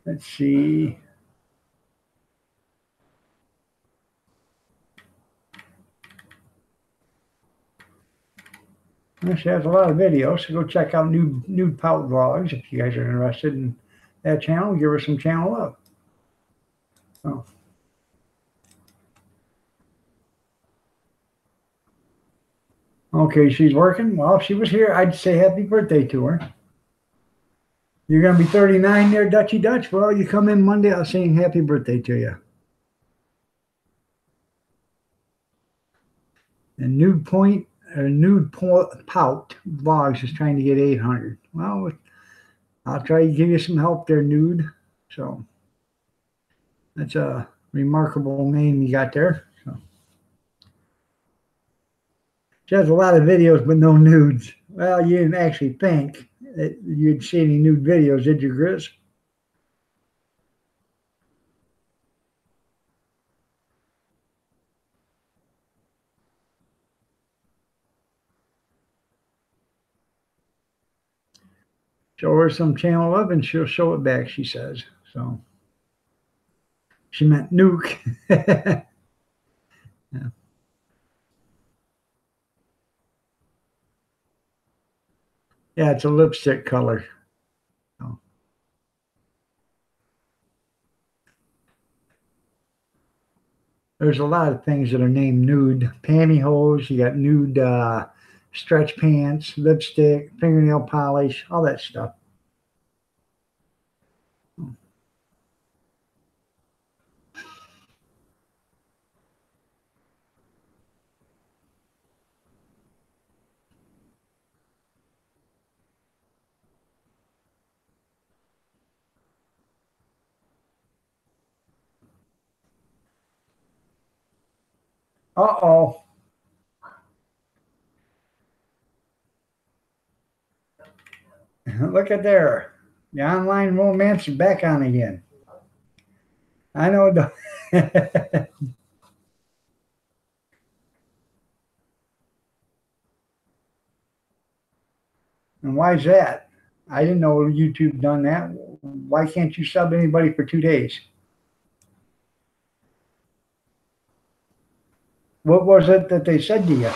let's see. She has a lot of videos, so go check out Nude Pout Vlogs if you guys are interested in that channel. Give her some channel love. Oh. Okay, she's working. Well, if she was here, I'd say happy birthday to her. You're going to be 39 there, Dutchy Dutch. Well, you come in Monday, I'll sing happy birthday to you. And Pout Vlogs is trying to get 800. Well, I'll try to give you some help there, Nude. So that's a remarkable name you got there. So she has a lot of videos, but no nudes. Well, you didn't actually think that you'd see any nude videos, did you, Grizz? Show her some channel love and she'll show it back, she says. So she meant nuke. Yeah. Yeah, it's a lipstick color. So. There's a lot of things that are named nude. Pantyhose, you got nude stretch pants, lipstick, fingernail polish, all that stuff. Uh-oh. Look at there. The online romance is back on again. I know. And why is that? I didn't know YouTube done that. Why can't you sub anybody for 2 days? What was it that they said to you?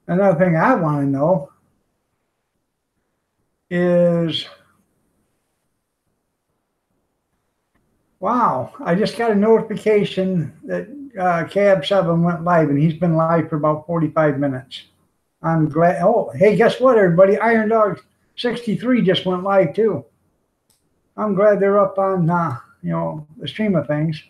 Another thing I want to know is, wow, I just got a notification that Cab 7 went live, and he's been live for about 45 minutes. I'm glad. Oh, hey, guess what, everybody? Iron Dog 63 just went live, too. I'm glad they're up on, the stream of things.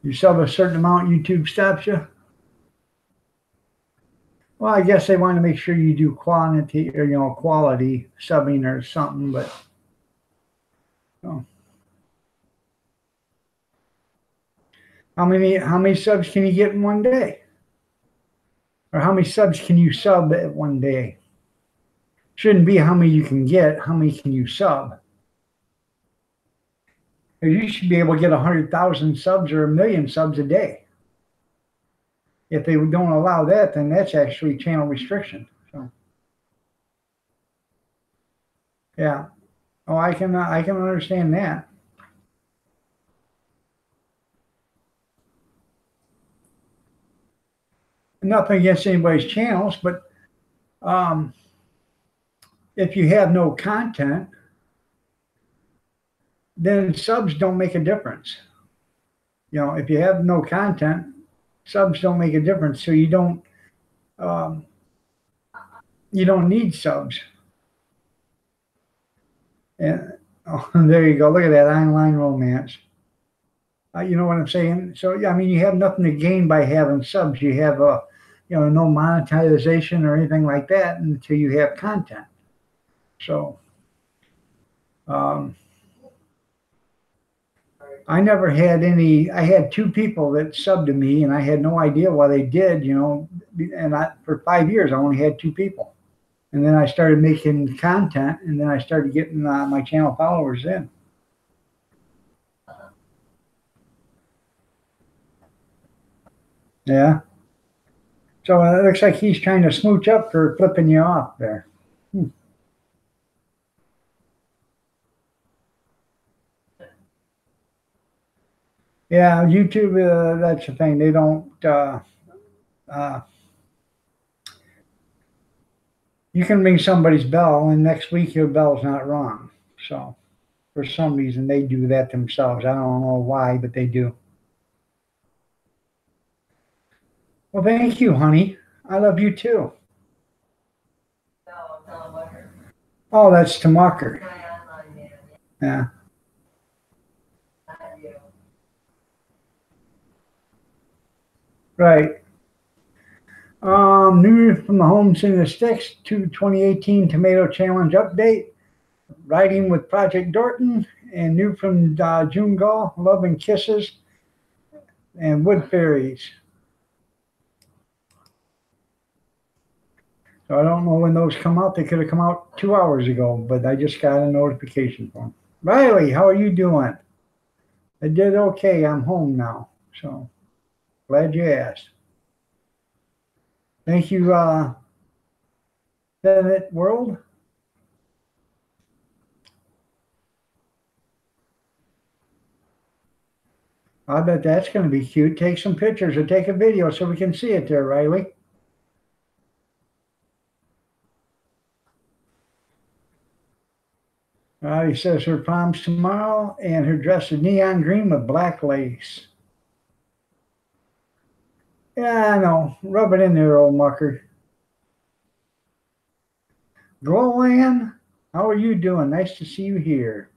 You sub a certain amount, YouTube stops you. Well, I guess they want to make sure you do quantity or quality subbing or something, but how many subs can you get in one day? Or how many subs can you sub at one day? Shouldn't be how many you can get, how many can you sub? You should be able to get 100,000 subs or 1,000,000 subs a day. If they don't allow that, then that's actually channel restriction. So, yeah. Oh, I can understand that. Nothing against anybody's channels, but if you have no content, then subs don't make a difference. If you have no content, subs don't make a difference. So you don't need subs. And there you go. Look at that online romance. You know what I'm saying? So yeah, I mean, you have nothing to gain by having subs. You have no monetization or anything like that until you have content. So I never had any. I had 2 people that subbed to me, and I had no idea why they did. And for 5 years, I only had 2 people, and then I started making content, and then I started getting my channel followers in. Yeah. So it looks like he's trying to smooch up for flipping you off there. Yeah, YouTube, that's the thing. They don't, you can ring somebody's bell and next week your bell's not rung. So for some reason they do that themselves. I don't know why, but they do. Well, thank you, honey. I love you too. No, tell him what her. Oh, that's Tamaker. My online man. Yeah. Not you. Right. New from the Homes in the Sticks to 2018 Tomato Challenge update. Riding with Project Dorton, and new from June Gall, Love and Kisses, and Wood Fairies. So I don't know when those come out. They could have come out 2 hours ago, but I just got a notification for them. Riley, how are you doing? I did okay. I'm home now, so glad you asked. Thank you, Bennett World. I bet that's going to be cute. Take some pictures or take a video so we can see it there, Riley. He says her prom's tomorrow and her dress is neon green with black lace. Yeah, I know. Rub it in there, old mucker. Glowan, how are you doing? Nice to see you here.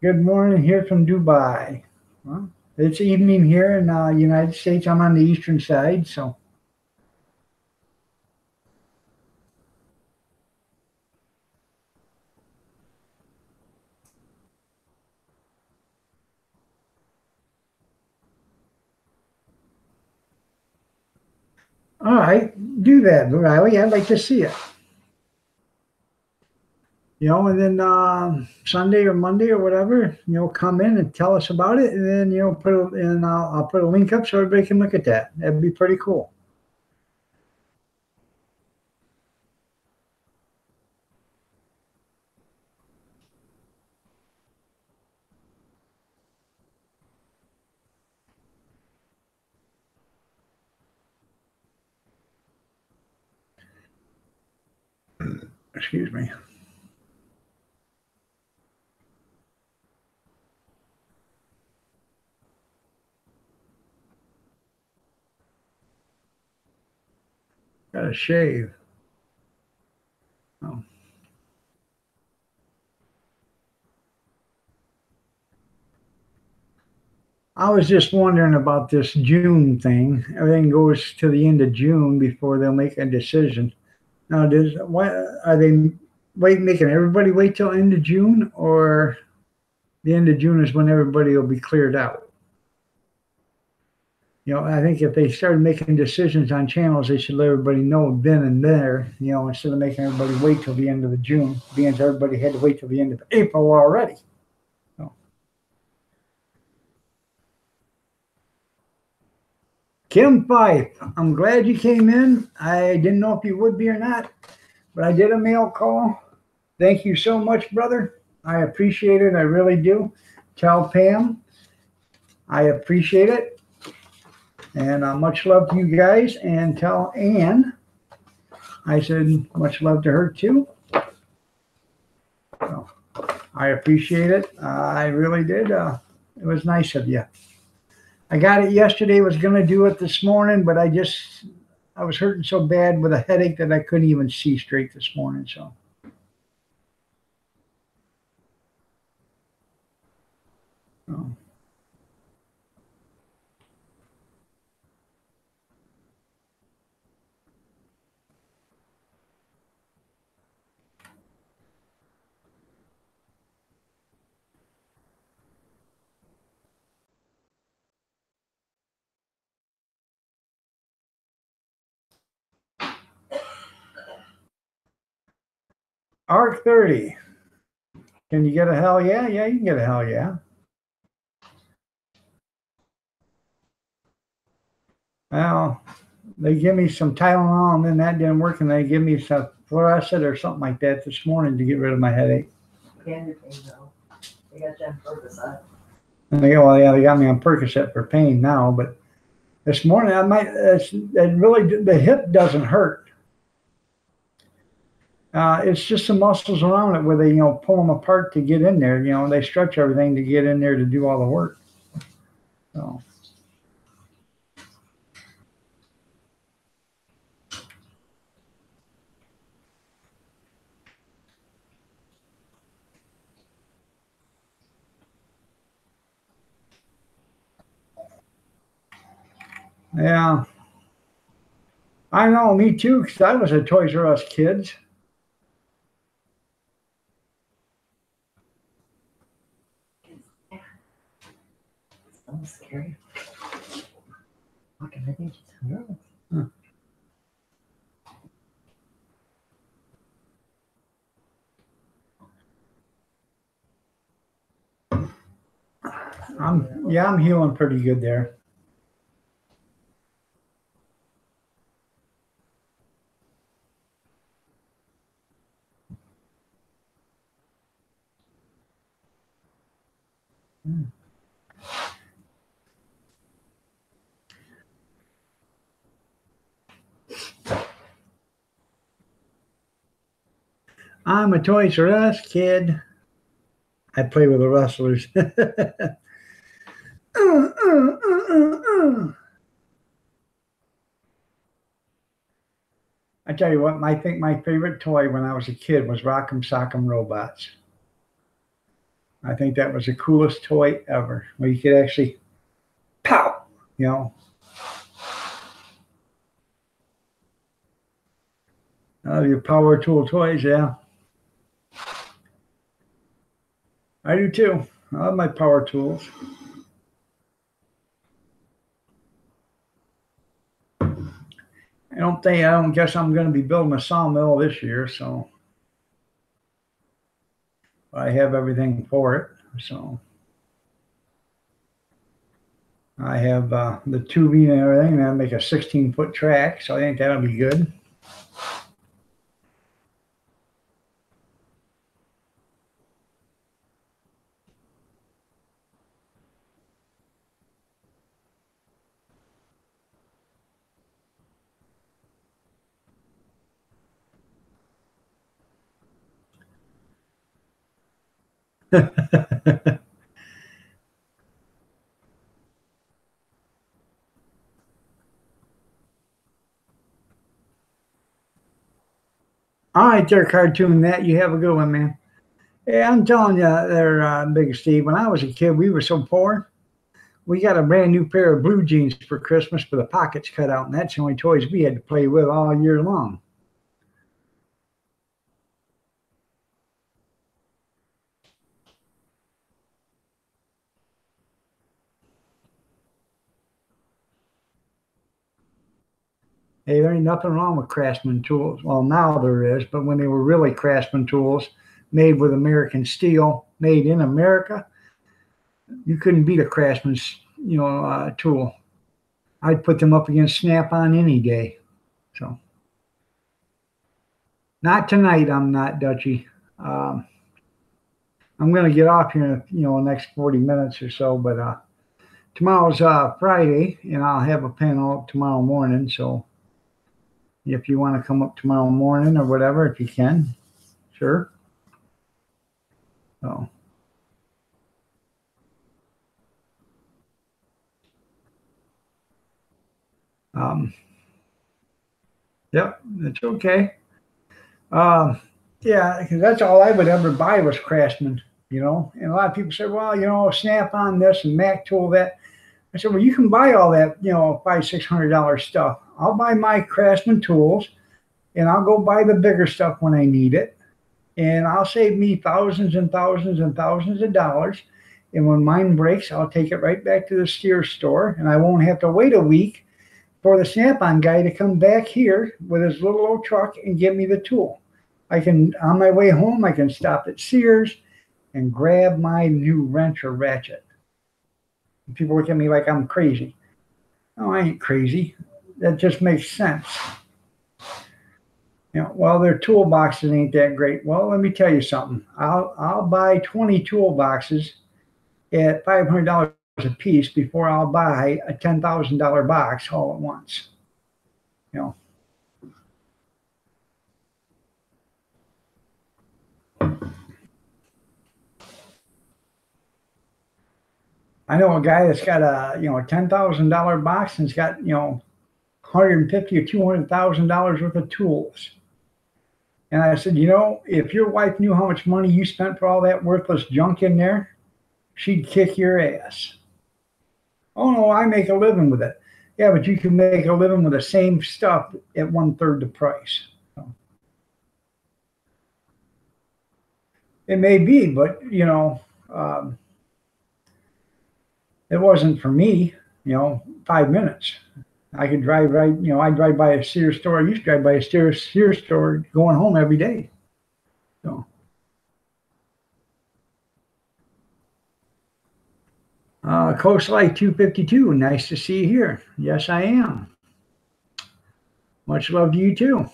Good morning here from Dubai. Well, it's evening here in the United States. I'm on the eastern side, so. All right, do that, Riley. I'd like to see it. And then Sunday or Monday or whatever, come in and tell us about it, and then I'll put a link up so everybody can look at that. That'd be pretty cool. Excuse me. Got to shave. Oh. I was just wondering about this June thing. Everything goes to the end of June before they'll make a decision. Now, what are they making everybody wait till end of June, or the end of June is when everybody will be cleared out? I think if they started making decisions on channels, they should let everybody know then and there, instead of making everybody wait till the end of the June, being everybody had to wait till the end of April already. So. Kim Fife, I'm glad you came in. I didn't know if you would be or not, but I did a mail call. Thank you so much, brother. I appreciate it. I really do. Tell Pam I appreciate it. And much love to you guys. And tell Ann I said much love to her too. So, I appreciate it. I really did. It was nice of you. I got it yesterday. Was going to do it this morning, but I was hurting so bad with a headache that I couldn't even see straight this morning. So. Oh. Arc 30. Can you get a hell yeah? Yeah, you can get a hell yeah. Well, they give me some Tylenol and then that didn't work, and they give me some fluorescent or something like that this morning to get rid of my headache. Candy thing though. They got you on purpose, huh? And they go, well, yeah, they got me on Percocet for pain now, but this morning I might. It really the hip doesn't hurt. It's just the muscles around it where they pull them apart to get in there. They stretch everything to get in there to do all the work. So. Yeah, I know, me too, because I was a Toys R Us kid. So scary. Walking with you, just girls. I'm healing pretty good there. I'm a Toys R Us kid. I play with the wrestlers. I tell you what, I think my favorite toy when I was a kid was Rock'em Sock'em Robots. I think that was the coolest toy ever, where you could actually pow, you know. Your power tool toys, yeah. I do too. I love my power tools. I don't guess I'm going to be building a sawmill this year, so I have everything for it. So I have the tubing and everything, and I make a 16-foot track, so I think that'll be good. All right, there, Cartoon That. You have a good one, man. Yeah, I'm telling you, there, Big Steve. When I was a kid, we were so poor. We got a brand new pair of blue jeans for Christmas with the pockets cut out, and that's the only toys we had to play with all year long. Hey, there ain't nothing wrong with Craftsman tools. Well, now there is, but when they were really Craftsman tools, made with American steel, made in America, you couldn't beat a Craftsman's, tool. I'd put them up against Snap-on any day. So, not tonight. I'm not, Dutchy. Um, I'm going to get off here in the next 40 minutes or so, but tomorrow's Friday, and I'll have a panel tomorrow morning. So if you want to come up tomorrow morning or whatever, if you can, sure. So. Yep, it's okay. Yeah, because that's all I would ever buy was Craftsman. And a lot of people say, well, Snap on this and Mac tool that. I said, well, you can buy all that, $500-600 stuff. I'll buy my Craftsman tools, and I'll go buy the bigger stuff when I need it, and I'll save me thousands and thousands and thousands of dollars. And when mine breaks, I'll take it right back to the Sears store, and I won't have to wait a week for the Snap-on guy to come back here with his little old truck and give me the tool. On my way home, I can stop at Sears and grab my new wrench or ratchet. People look at me like I'm crazy. No, I ain't crazy. That just makes sense. Well, their toolboxes ain't that great. Well, let me tell you something. I'll buy 20 toolboxes at $500 a piece before I'll buy a $10,000 box all at once. You know. I know a guy that's got a $10,000 box and's got $150,000 or $200,000 worth of tools. And I said, if your wife knew how much money you spent for all that worthless junk in there, she'd kick your ass. Oh no, I make a living with it. Yeah, but you can make a living with the same stuff at 1/3 the price. It may be, but it wasn't for me. 5 minutes. I could drive right. I drive by a Sears store. I used to drive by a Sears store going home every day. So. Coastlight 252. Nice to see you here. Yes, I am. Much love to you too.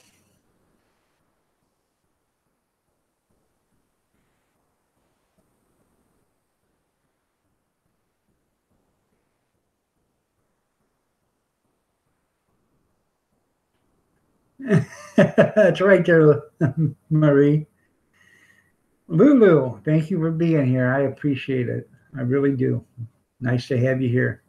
That's right there, Marie. Lulu, thank you for being here. I appreciate it. I really do. Nice to have you here.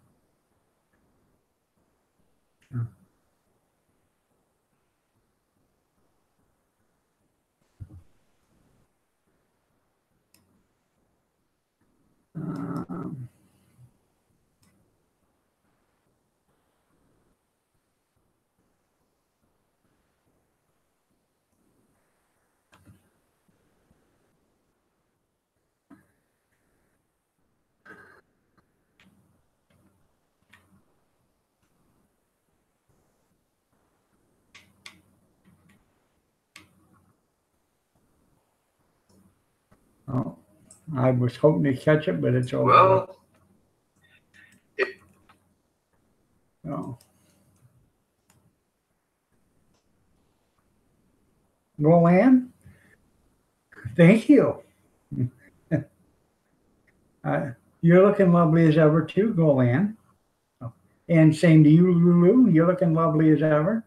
Oh, I was hoping to catch it, but it's over. Well, Oh. Roland, thank you. You're looking lovely as ever too, Golan. And same to you, Lulu. You're looking lovely as ever.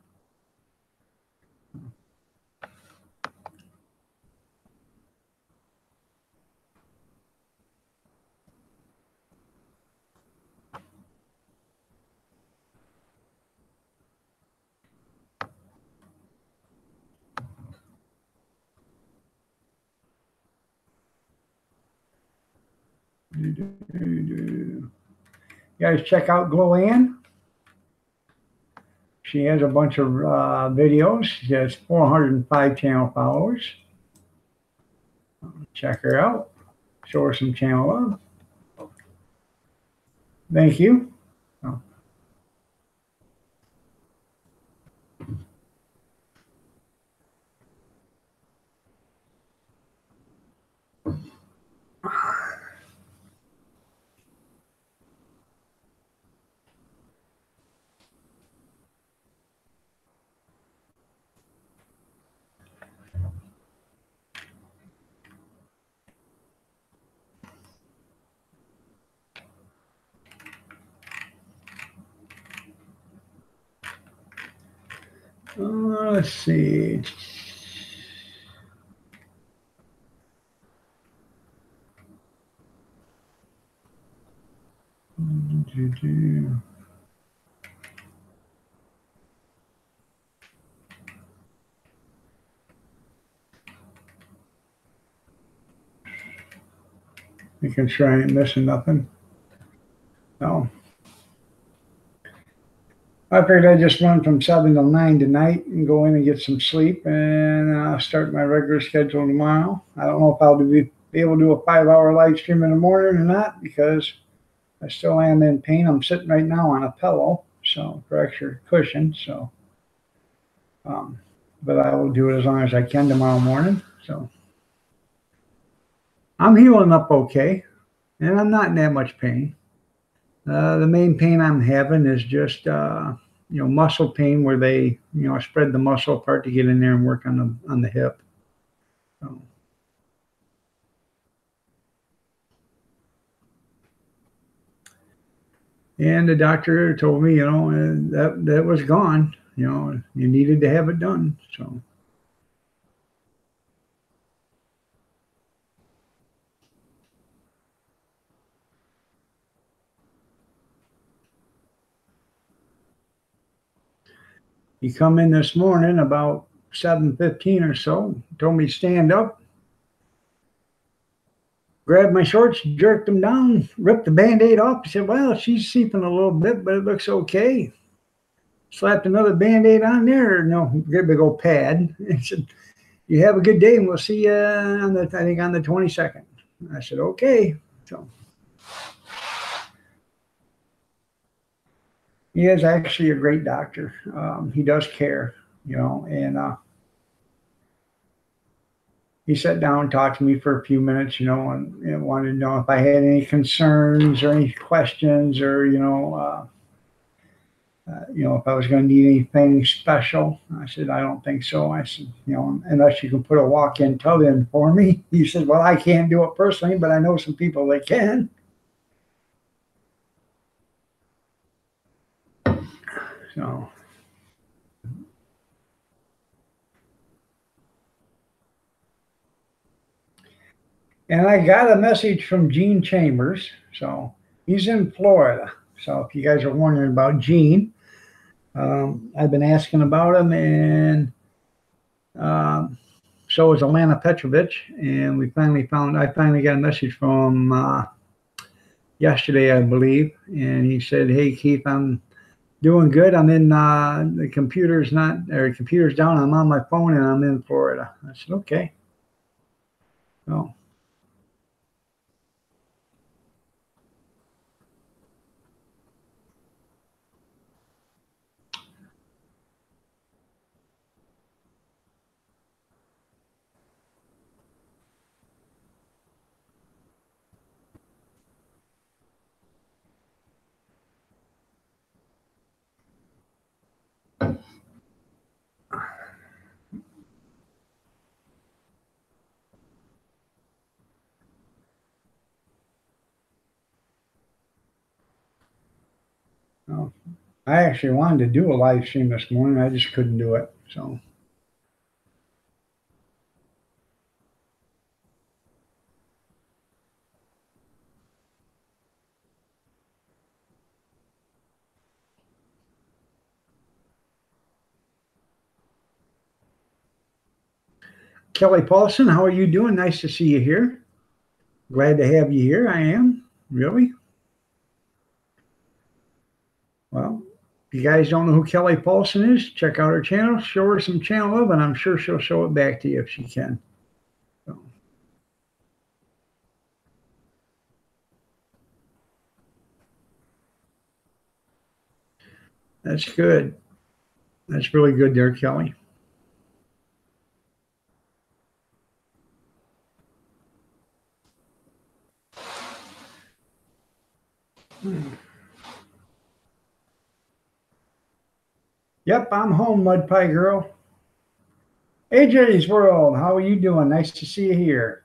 You guys check out Gloanne. She has a bunch of videos. She has 405 channel followers. Check her out. Show her some channel love. Thank you. Oh. Let's see. Making sure I ain't missing nothing. No. I figured I'd just run from 7 till 9 tonight and go in and get some sleep and start my regular schedule tomorrow. I don't know if I'll be able to do a 5-hour live stream in the morning or not because I still am in pain. I'm sitting right now on a pillow, so for extra cushion. So, but I will do it as long as I can tomorrow morning. So I'm healing up okay, and I'm not in that much pain. The main pain I'm having is just muscle pain where they spread the muscle apart to get in there and work on the hip. So. And the doctor told me, that was gone. You needed to have it done. So he come in this morning about 7:15 or so, told me to stand up, grabbed my shorts, jerked them down, ripped the Band-Aid off. He said, well, she's seeping a little bit, but it looks okay. Slapped another Band-Aid on there, big old pad. He said, you have a good day, and we'll see you on the 22nd. I said, okay. So he is actually a great doctor. He does care, and he sat down and talked to me for a few minutes, and wanted to know if I had any concerns or any questions, or if I was going to need anything special. I said, I don't think so. I said, unless you can put a walk-in tub in for me. He said, well, I can't do it personally, but I know some people that can. So, and I got a message from Gene Chambers. So he's in Florida. So if you guys are wondering about Gene, I've been asking about him, and so is Alana Petrovich, and I finally got a message from yesterday, I believe, and he said, hey, Keith, I'm doing good. I'm in the computer's down. I'm on my phone, and I'm in Florida. I said, okay. So. I actually wanted to do a live stream this morning. I just couldn't do it. So. Kelly Paulson, how are you doing? Nice to see you here. Glad to have you here. I am. Really? Well, if you guys don't know who Kelly Paulson is, check out her channel. Show her some channel love, and I'm sure she'll show it back to you if she can. So. That's good. That's really good there, Kelly. Yep, I'm home, Mud Pie Girl. AJ's World, how are you doing? Nice to see you here.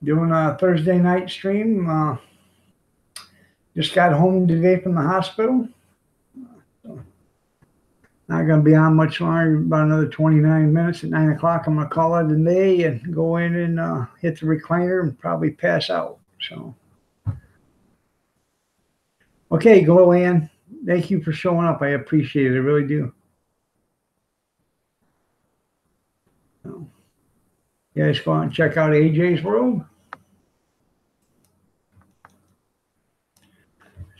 Doing a Thursday night stream. Just got home today from the hospital. Not going to be on much longer, about another 29 minutes. At 9 o'clock, I'm going to call it a day and go in and hit the recliner and probably pass out. So, okay, Gloanne, thank you for showing up. I appreciate it. I really do. So, you guys go out and check out AJ's World.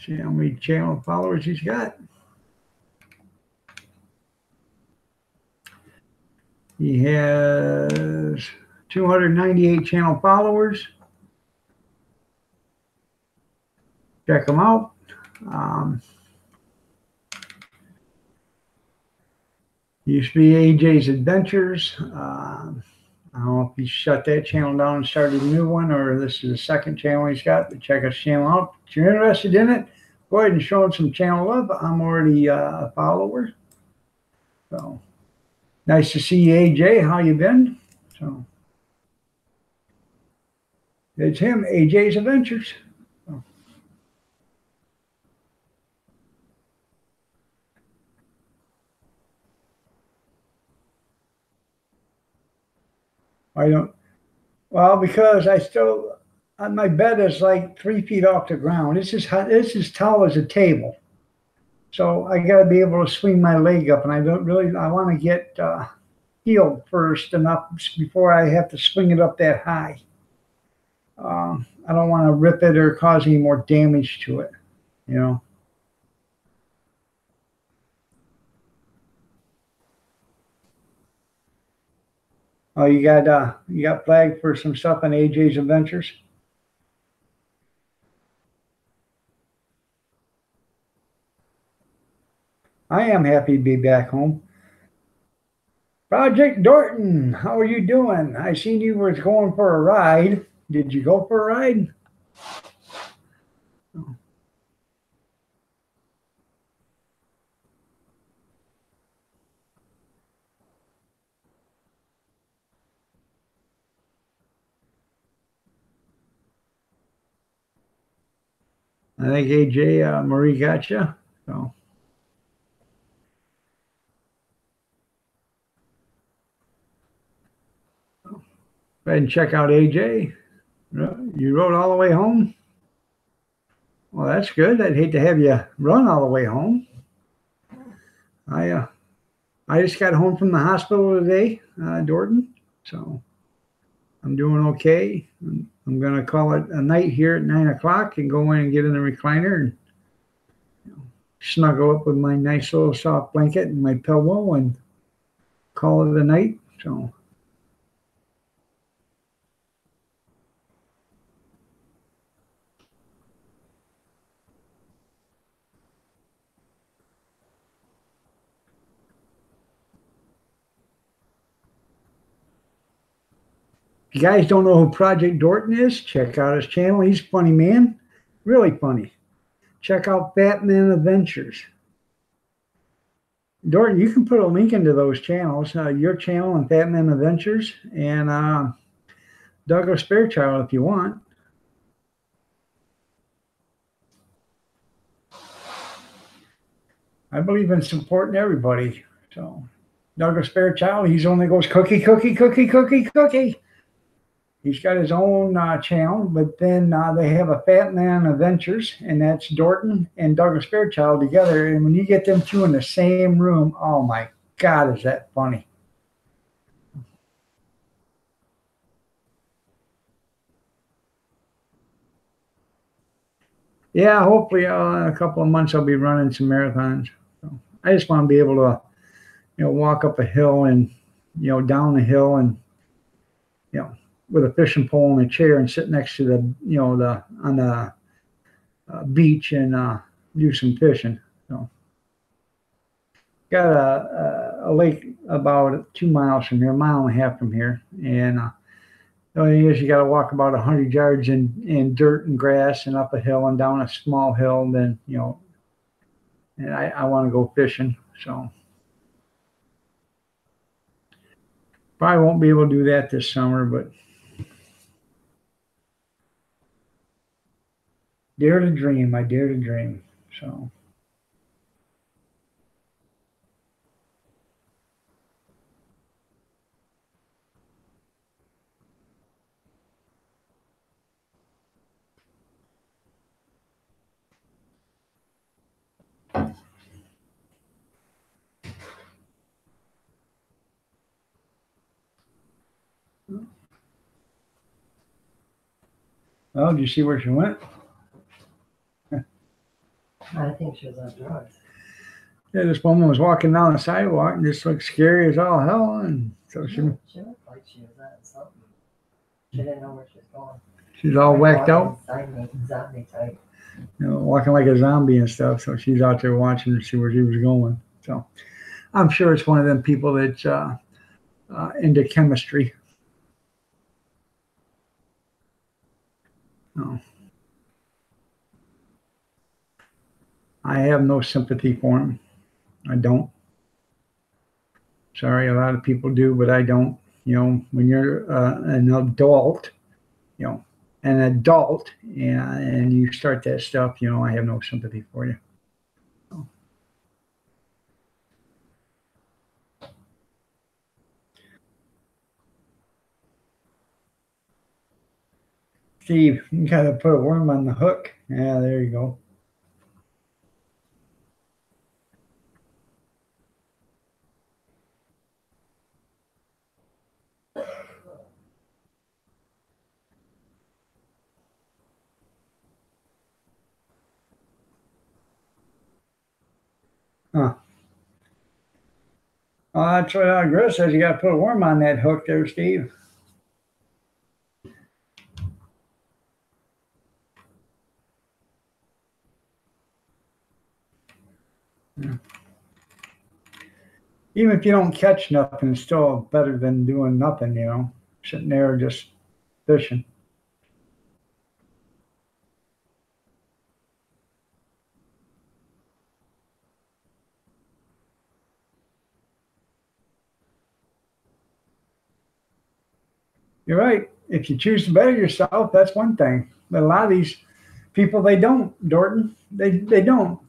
See how many channel followers he's got. He has 298 channel followers. Check him out. Used to be AJ's Adventures. I don't know if he shut that channel down and started a new one, or this is the second channel he's got. But check his channel out. If you're interested in it, go ahead and show him some channel love. I'm already a follower. So nice to see you, AJ. How you been? So it's him, AJ's Adventures. So. I don't. Well, because I still, my bed is like 3 feet off the ground. This is tall as a table. So I got to be able to swing my leg up, and I don't really. I want to get healed first enough before I have to swing it up that high. I don't want to rip it or cause any more damage to it. You know. Oh, you got flagged for some stuff on AJ's Adventures. I am happy to be back home. Project Dorton, how are you doing? I seen you was going for a ride. Did you go for a ride? I think AJ Marie got you. So go ahead and check out AJ. You rode all the way home. Well, that's good. I'd hate to have you run all the way home. I uh, I just got home from the hospital today, Dorton. So I'm doing okay. I'm gonna call it a night here at 9 o'clock and go in and get in the recliner and snuggle up with my nice little soft blanket and my pillow and call it a night. So if you guys don't know who Project Dorton is, check out his channel. He's a funny man, really funny. Check out Batman Adventures. Dorton, you can put a link into those channels, your channel and Batman Adventures, and Douglas Fairchild if you want. I believe in supporting everybody. So Douglas Fairchild, he's only goes cookie, cookie, cookie, cookie, cookie. He's got his own channel, but then they have a Fat Man Adventures, and that's Dorton and Douglas Fairchild together. And when you get them two in the same room, oh my God, is that funny? Yeah, hopefully in a couple of months I'll be running some marathons. So I just want to be able to, walk up a hill and, down the hill and, with a fishing pole and a chair and sit next to the, the on the beach and do some fishing. So got a lake about 2 miles from here, a mile and a half from here, and the only thing is you got to walk about 100 yards in dirt and grass and up a hill and down a small hill. And then and I want to go fishing, so probably won't be able to do that this summer, but dare to dream. I dare to dream. So. Oh, did you see where she went? I think she was on drugs. Yeah, this woman was walking down the sidewalk and just looked scary as all hell, and so She looked like she was on something. She didn't know where she was going. she's all whacked out, Zombie type. walking like a zombie and stuff. So she's out there watching to see where she was going. So I'm sure it's one of them people that's into chemistry. No. I have no sympathy for him. I don't. Sorry, a lot of people do, but I don't. When you're an adult, you know, and you start that stuff, I have no sympathy for you. Steve, you gotta put a worm on the hook. Yeah, there you go. Huh. Oh, that's what Grill says. You gotta put a worm on that hook there, Steve. Yeah. Even if you don't catch nothing, it's still better than doing nothing, sitting there just fishing. You're right. If you choose to better yourself, that's one thing. But a lot of these people, they don't, Dorton. They don't.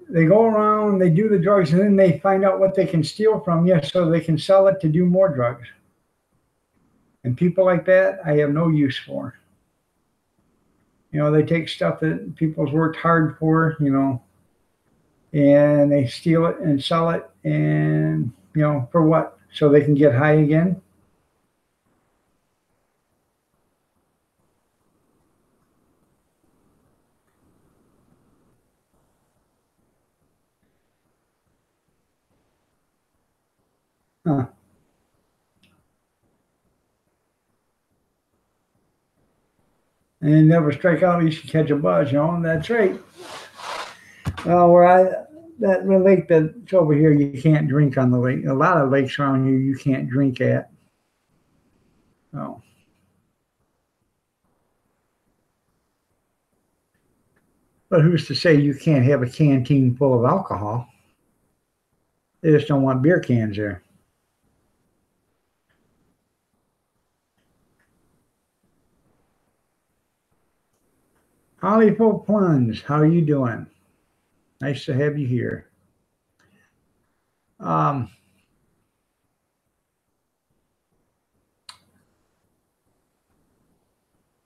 They go around, they do the drugs, and then they find out what they can steal from you so they can sell it to do more drugs. And people like that, I have no use for. They take stuff that people's worked hard for, and they steal it and sell it, and, for what? So they can get high again? Huh. And never strike out, you should catch a buzz, That's right. Well, that lake that's over here, you can't drink on the lake. A lot of lakes around here you can't drink at. Oh. But who's to say you can't have a canteen full of alcohol? They just don't want beer cans there. Hollywood Plunge, how are you doing? Nice to have you here.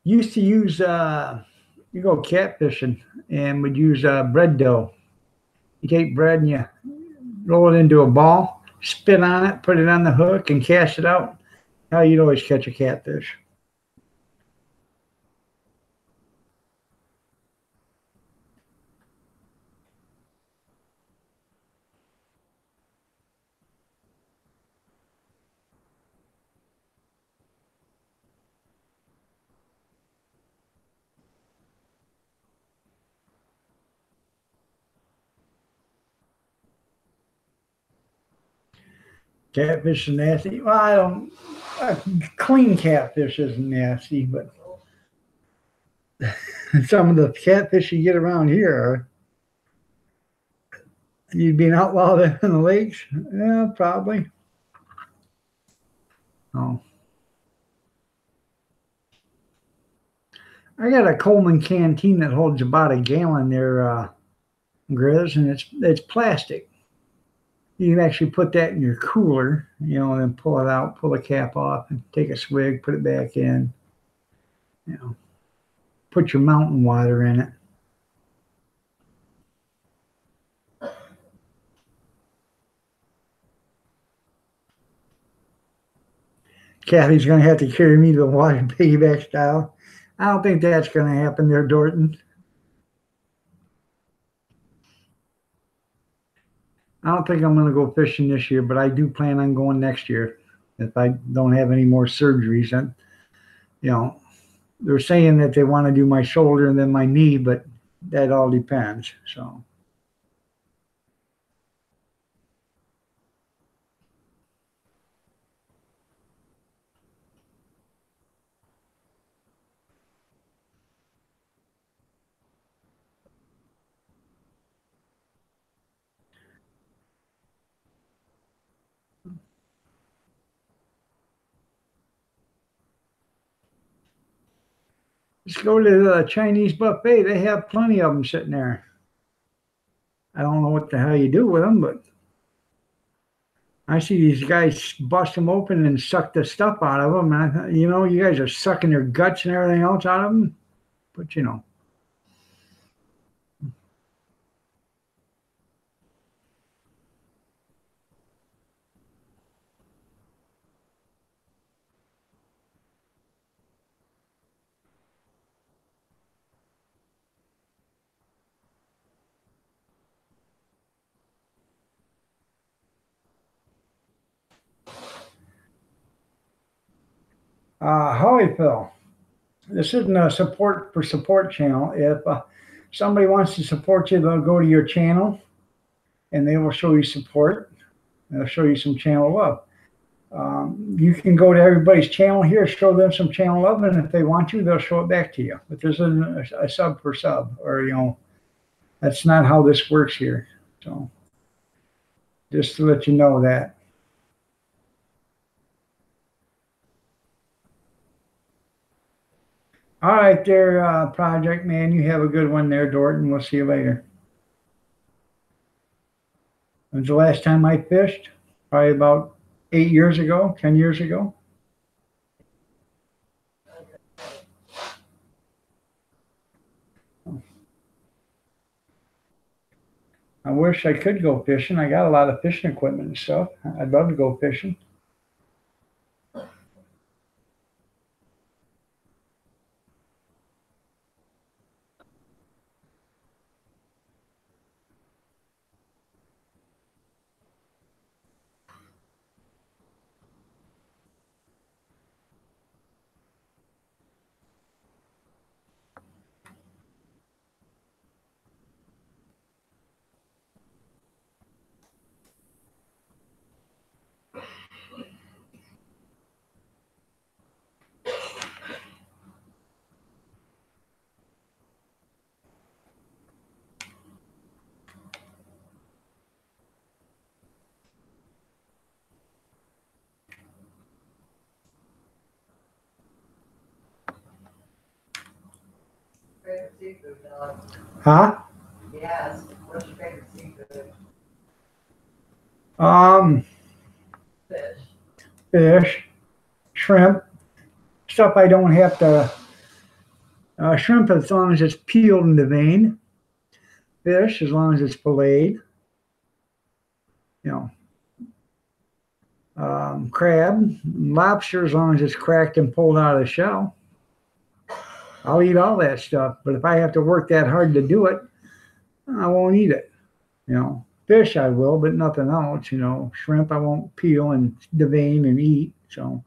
Used to use you go catfishing and would use bread dough. You take bread and you roll it into a ball, spit on it, put it on the hook, and cast it out. How you'd always catch a catfish. Catfish is nasty. Well, I don't. Clean catfish isn't nasty, but some of the catfish you get around here are. You'd be an outlaw there in the lakes? Yeah, probably. Oh. I got a Coleman canteen that holds about a gallon there, Grizz, and it's plastic. You can actually put that in your cooler, and then pull it out, pull the cap off, and take a swig, put it back in. Put your mountain water in it. Kathy's going to have to carry me to the water piggyback style. I don't think that's going to happen there, Dorton. I don't think I'm going to go fishing this year, but I do plan on going next year if I don't have any more surgeries. And, they're saying that they want to do my shoulder and then my knee, but that all depends. So. Just go to the Chinese buffet. They have plenty of them sitting there. I don't know what the hell you do with them, but I see these guys bust them open and suck the stuff out of them. And I thought, you guys are sucking their guts and everything else out of them. But howdy, Phil. This isn't a support for support channel. If somebody wants to support you, they'll go to your channel and they will show you support. They'll show you some channel love. You can go to everybody's channel here, show them some channel love, and if they want you, they'll show it back to you. But there's a sub for sub, or that's not how this works here. So just to let you know that. All right there, Project Man. You have a good one there, Dorton. We'll see you later. When's the last time I fished? Probably about 8 years ago, 10 years ago. I wish I could go fishing. I got a lot of fishing equipment and stuff. I'd love to go fishing. Favorite seafood, dog? Huh? Yes. What's your favorite seafood? Fish. Fish, shrimp, stuff I don't have to. Shrimp as long as it's peeled in the vein. Fish as long as it's filleted. Crab, lobster as long as it's cracked and pulled out of the shell. I'll eat all that stuff, but if I have to work that hard to do it, I won't eat it. Fish I will, but nothing else. Shrimp I won't peel and devein and eat. So.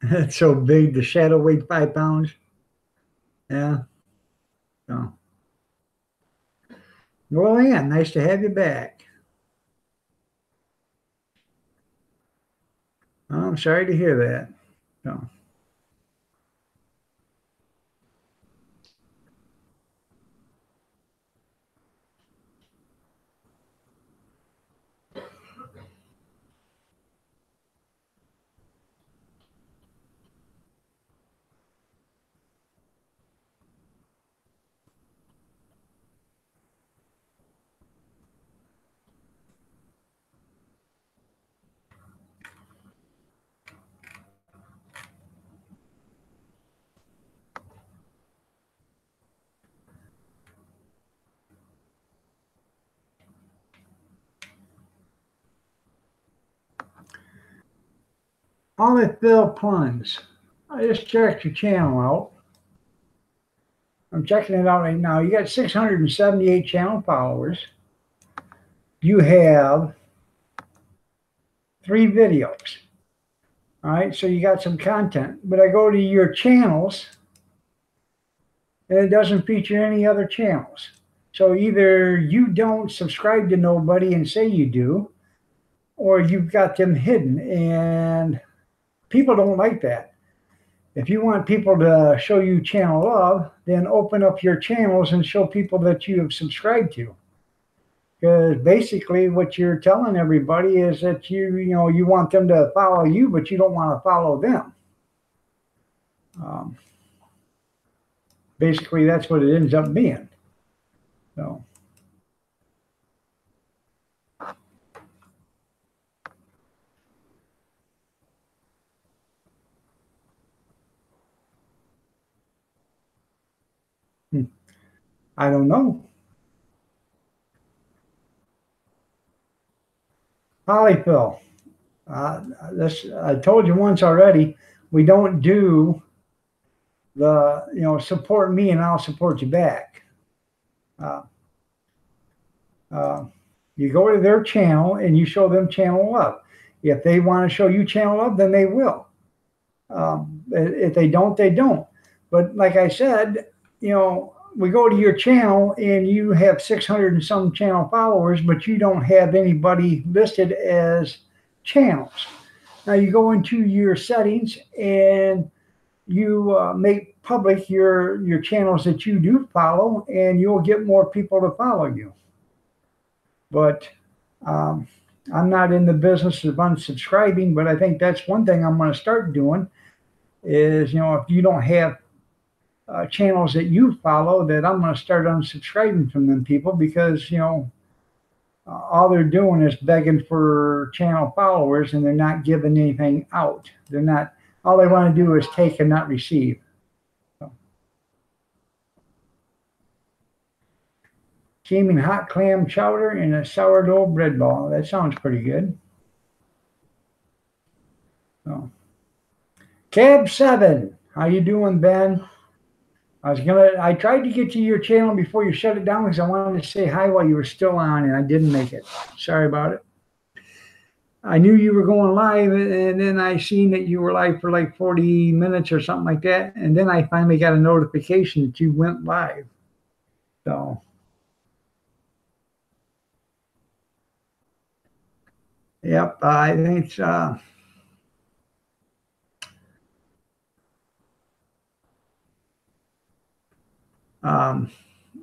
It's so big. The shadow weighed 5 pounds. Yeah. So. Well, Ann, nice to have you back. I'm sorry to hear that. So. Olive Phil Plunge. I just checked your channel out. I'm checking it out right now. You got 678 channel followers. You have 3 videos. All right, so you got some content. But I go to your channels, and it doesn't feature any other channels. So either you don't subscribe to nobody and say you do, or you've got them hidden. And people don't like that. If you want people to show you channel love, then open up your channels and show people that you have subscribed to. Because basically what you're telling everybody is that you want them to follow you, but you don't want to follow them. Um, basically, that's what it ends up being. So, I don't know. Polyfill. This I told you once already. We don't do the support me and I'll support you back. Uh, uh, you go to their channel and you show them channel love. If they want to show you channel love, then they will. If they don't, they don't. But like I said, we go to your channel and you have 600 and some channel followers, but you don't have anybody listed as channels. Now you go into your settings and you make public your channels that you do follow, and you'll get more people to follow you. But um, I'm not in the business of unsubscribing, but I think that's one thing I'm going to start doing is, if you don't have channels that you follow, that I'm going to start unsubscribing from them people, because, all they're doing is begging for channel followers and they're not giving anything out. They're not, all they want to do is take and not receive. So. Steaming hot clam chowder and a sourdough bread ball. That sounds pretty good. So. Cab 7, how you doing, Ben? I tried to get to your channel before you shut it down because I wanted to say hi while you were still on, and I didn't make it. Sorry about it. I knew you were going live, and then I seen that you were live for like 40 minutes or something like that, and then I finally got a notification that you went live. So. Yep, I think it's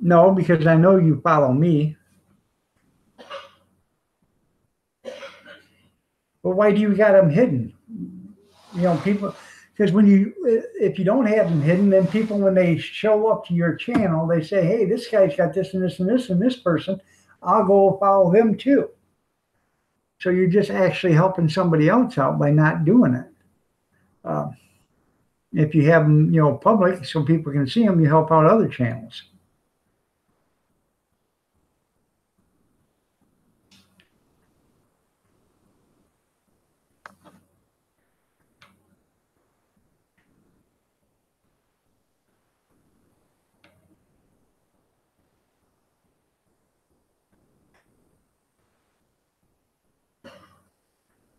no, because I know you follow me. Well, why do you got them hidden? People, because if you don't have them hidden, then people, when they show up to your channel, they say, hey, this guy's got this and this and this and this person, I'll go follow them too. So you're just actually helping somebody else out by not doing it. If you have them, public so people can see them, you help out other channels.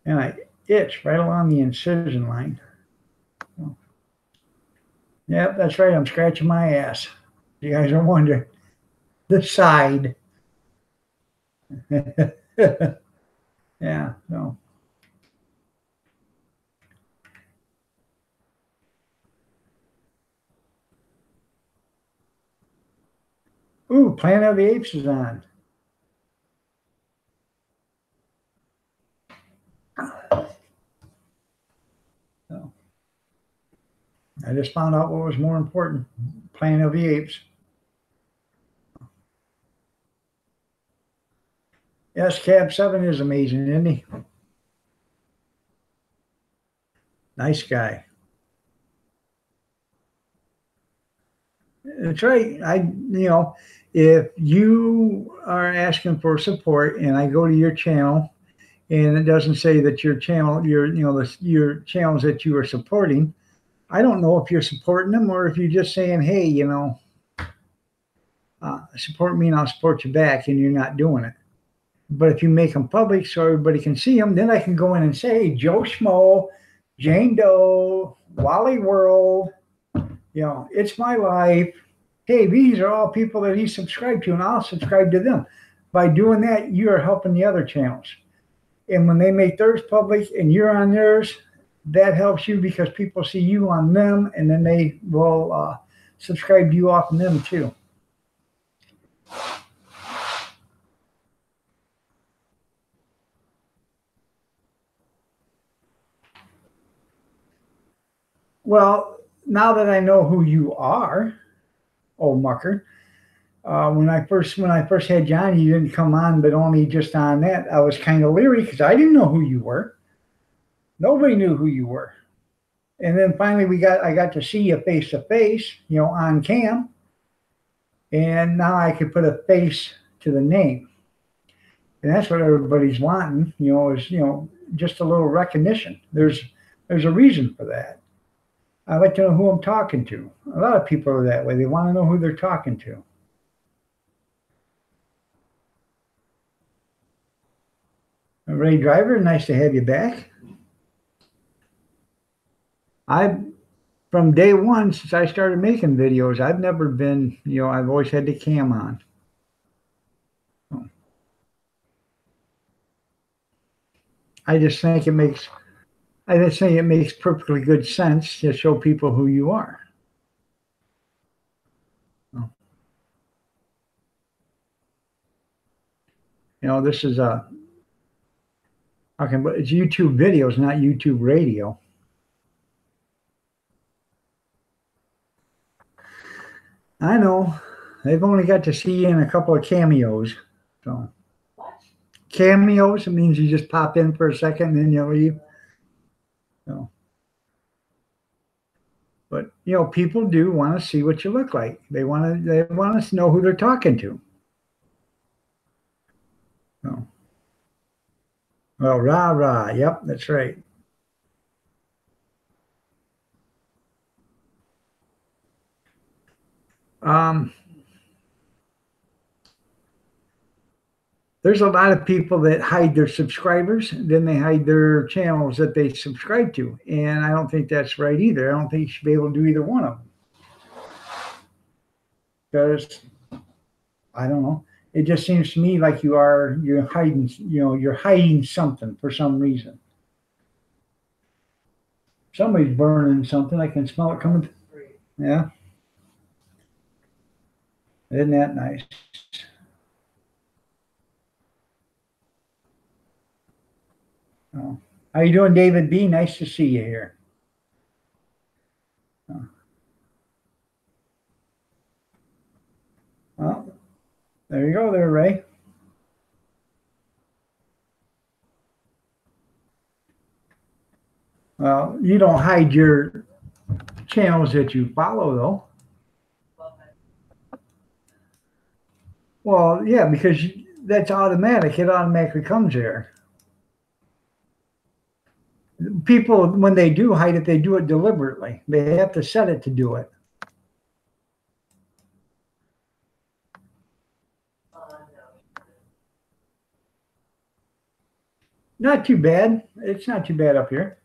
And I itch right along the incision line. Yep, that's right. I'm scratching my ass. You guys are wondering. The side. Yeah, no. Ooh, Planet of the Apes is on. So, I just found out what was more important. Planet of the Apes. Yes, Cab 7 is amazing, isn't he? Nice guy. That's right. If you are asking for support and I go to your channel and it doesn't say that your channel, your channels that you are supporting, I don't know if you're supporting them or if you're just saying, hey, support me and I'll support you back, and you're not doing it. But if you make them public so everybody can see them, then I can go in and say, hey, Joe Schmo, Jane Doe, Wally World, It's My Life. Hey, these are all people that he subscribed to, and I'll subscribe to them. By doing that, you are helping the other channels. And when they make theirs public and you're on theirs, that helps you because people see you on them, and then they will subscribe to you off of them too. Well, now that I know who you are, old mucker, when I first had John, you didn't come on, but only just on that. I was kind of leery because I didn't know who you were. Nobody knew who you were. And then finally I got to see you face to face, on cam. And now I could put a face to the name. And that's what everybody's wanting, is, just a little recognition. There's a reason for that. I like to know who I'm talking to. A lot of people are that way. They want to know who they're talking to. Ray Driver, nice to have you back. From day one, since I started making videos, I've never been, I've always had the cam on. I just think it makes perfectly good sense to show people who you are. This is but it's YouTube videos, not YouTube radio. I know. They've only got to see you in a couple of cameos. So What? Cameos, it means you just pop in for a second and then you leave. So, but people do want to see what you look like. They want to know who they're talking to. So, well, rah rah. Yep, that's right. There's a lot of people that hide their subscribers, then they hide their channels that they subscribe to. And I don't think that's right either. I don't think you should be able to do either one of them. Because, I don't know, it just seems to me like you're hiding, you're hiding something for some reason. Somebody's burning something. I can smell it coming. Yeah. Isn't that nice? Oh. How you doing, David B? Nice to see you here. Oh. Well, there you go there, Ray. Well, you don't hide your channels that you follow, though. Well, yeah, because that's automatic. It automatically comes there. People, when they do hide it, they do it deliberately. They have to set it to do it. Not too bad. It's not too bad up here.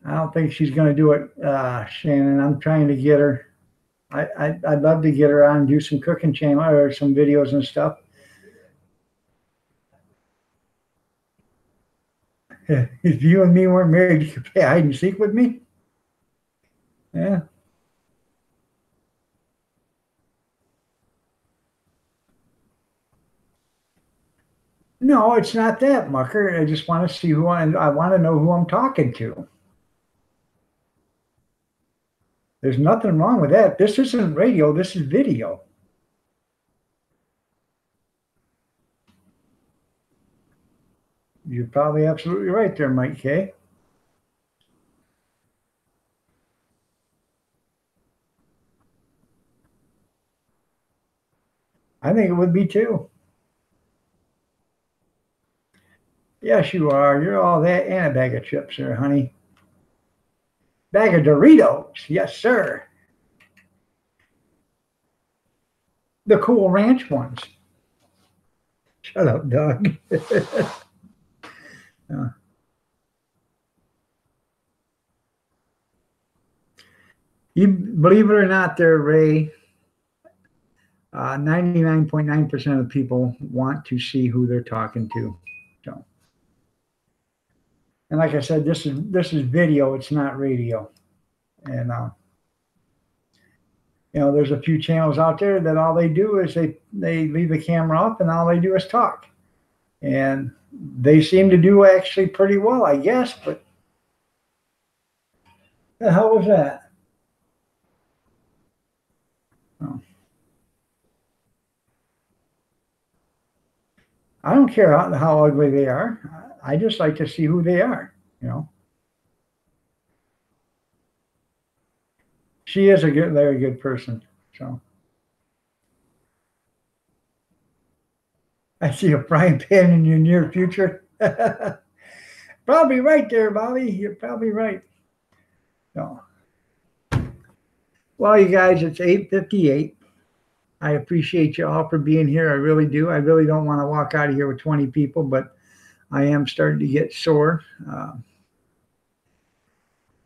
I don't think she's going to do it, Shannon. I'm trying to get her. I'd love to get her on and do some cooking channel or some videos and stuff. If you and me weren't married, you could play hide and seek with me. Yeah. No, it's not that, Mucker. I just want to see who I want to know who I'm talking to. There's nothing wrong with that. This isn't radio. This is video. You're probably absolutely right there, Mike K. I think it would be too. Yes, you are. You're all that and a bag of chips there, honey. Bag of Doritos. Yes, sir. The Cool Ranch ones. Shut up, Doug. You believe it or not, there, Ray, 99.9% of people want to see who they're talking to. So And like I said, this is video, it's not radio. And you know, there's a few channels out there that all they do is they leave the camera up and all they do is talk. And they seem to do actually pretty well, I guess, but the hell was that? Oh. I don't care how ugly they are. I just like to see who they are, you know. She is a very good person. So I see a frying pan in your near future. Probably right there, Bobby. You're probably right. No. Well, you guys, it's 8:58. I appreciate you all for being here. I really do. I really don't want to walk out of here with 20 people, but I am starting to get sore.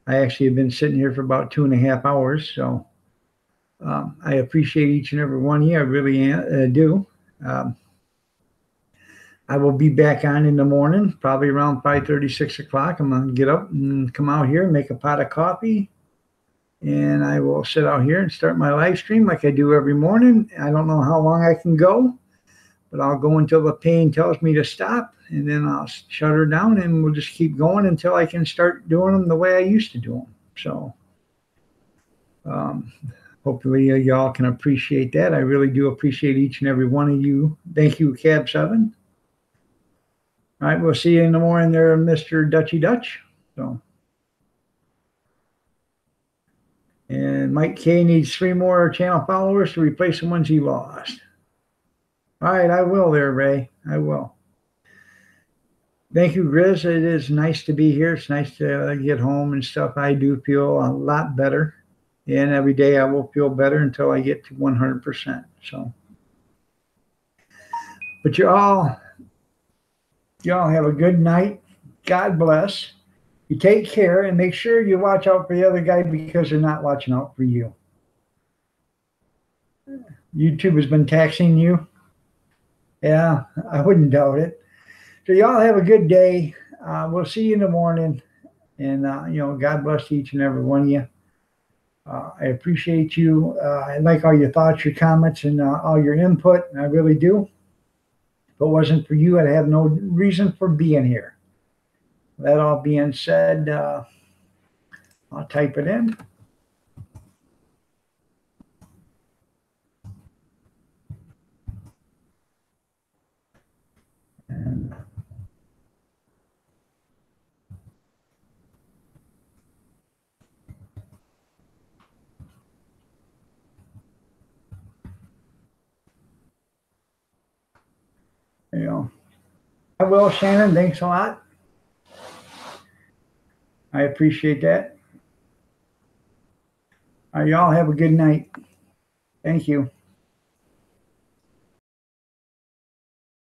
I actually have been sitting here for about 2.5 hours, so I appreciate each and every one of you. I really do. I will be back on in the morning, probably around 5:30, 6 o'clock. I'm going to get up and come out here and make a pot of coffee, and I will sit out here and start my live stream like I do every morning. I don't know how long I can go, but I'll go until the pain tells me to stop, and then I'll shut her down, and we'll just keep going until I can start doing them the way I used to do them. So hopefully y'all can appreciate that. I really do appreciate each and every one of you. Thank you, Cab 7. All right, we'll see you in the morning there, Mr. Dutchy Dutch. So, and Mike K needs 3 more channel followers to replace the ones he lost. All right, I will there, Ray. I will. Thank you, Grizz. It is nice to be here. It's nice to get home and stuff. I do feel a lot better. And every day I will feel better until I get to 100%. So, but y'all have a good night. God bless. You take care and make sure you watch out for the other guy because they're not watching out for you. YouTube has been taxing you. Yeah, I wouldn't doubt it. So y'all have a good day. We'll see you in the morning. And, you know, God bless each and every one of you. I appreciate you. I like all your thoughts, your comments, and all your input. I really do. If it wasn't for you, I'd have no reason for being here. That all being said, I'll type it in. And you know, I will, Shannon. Thanks a lot. I appreciate that. All right, y'all have a good night. Thank you.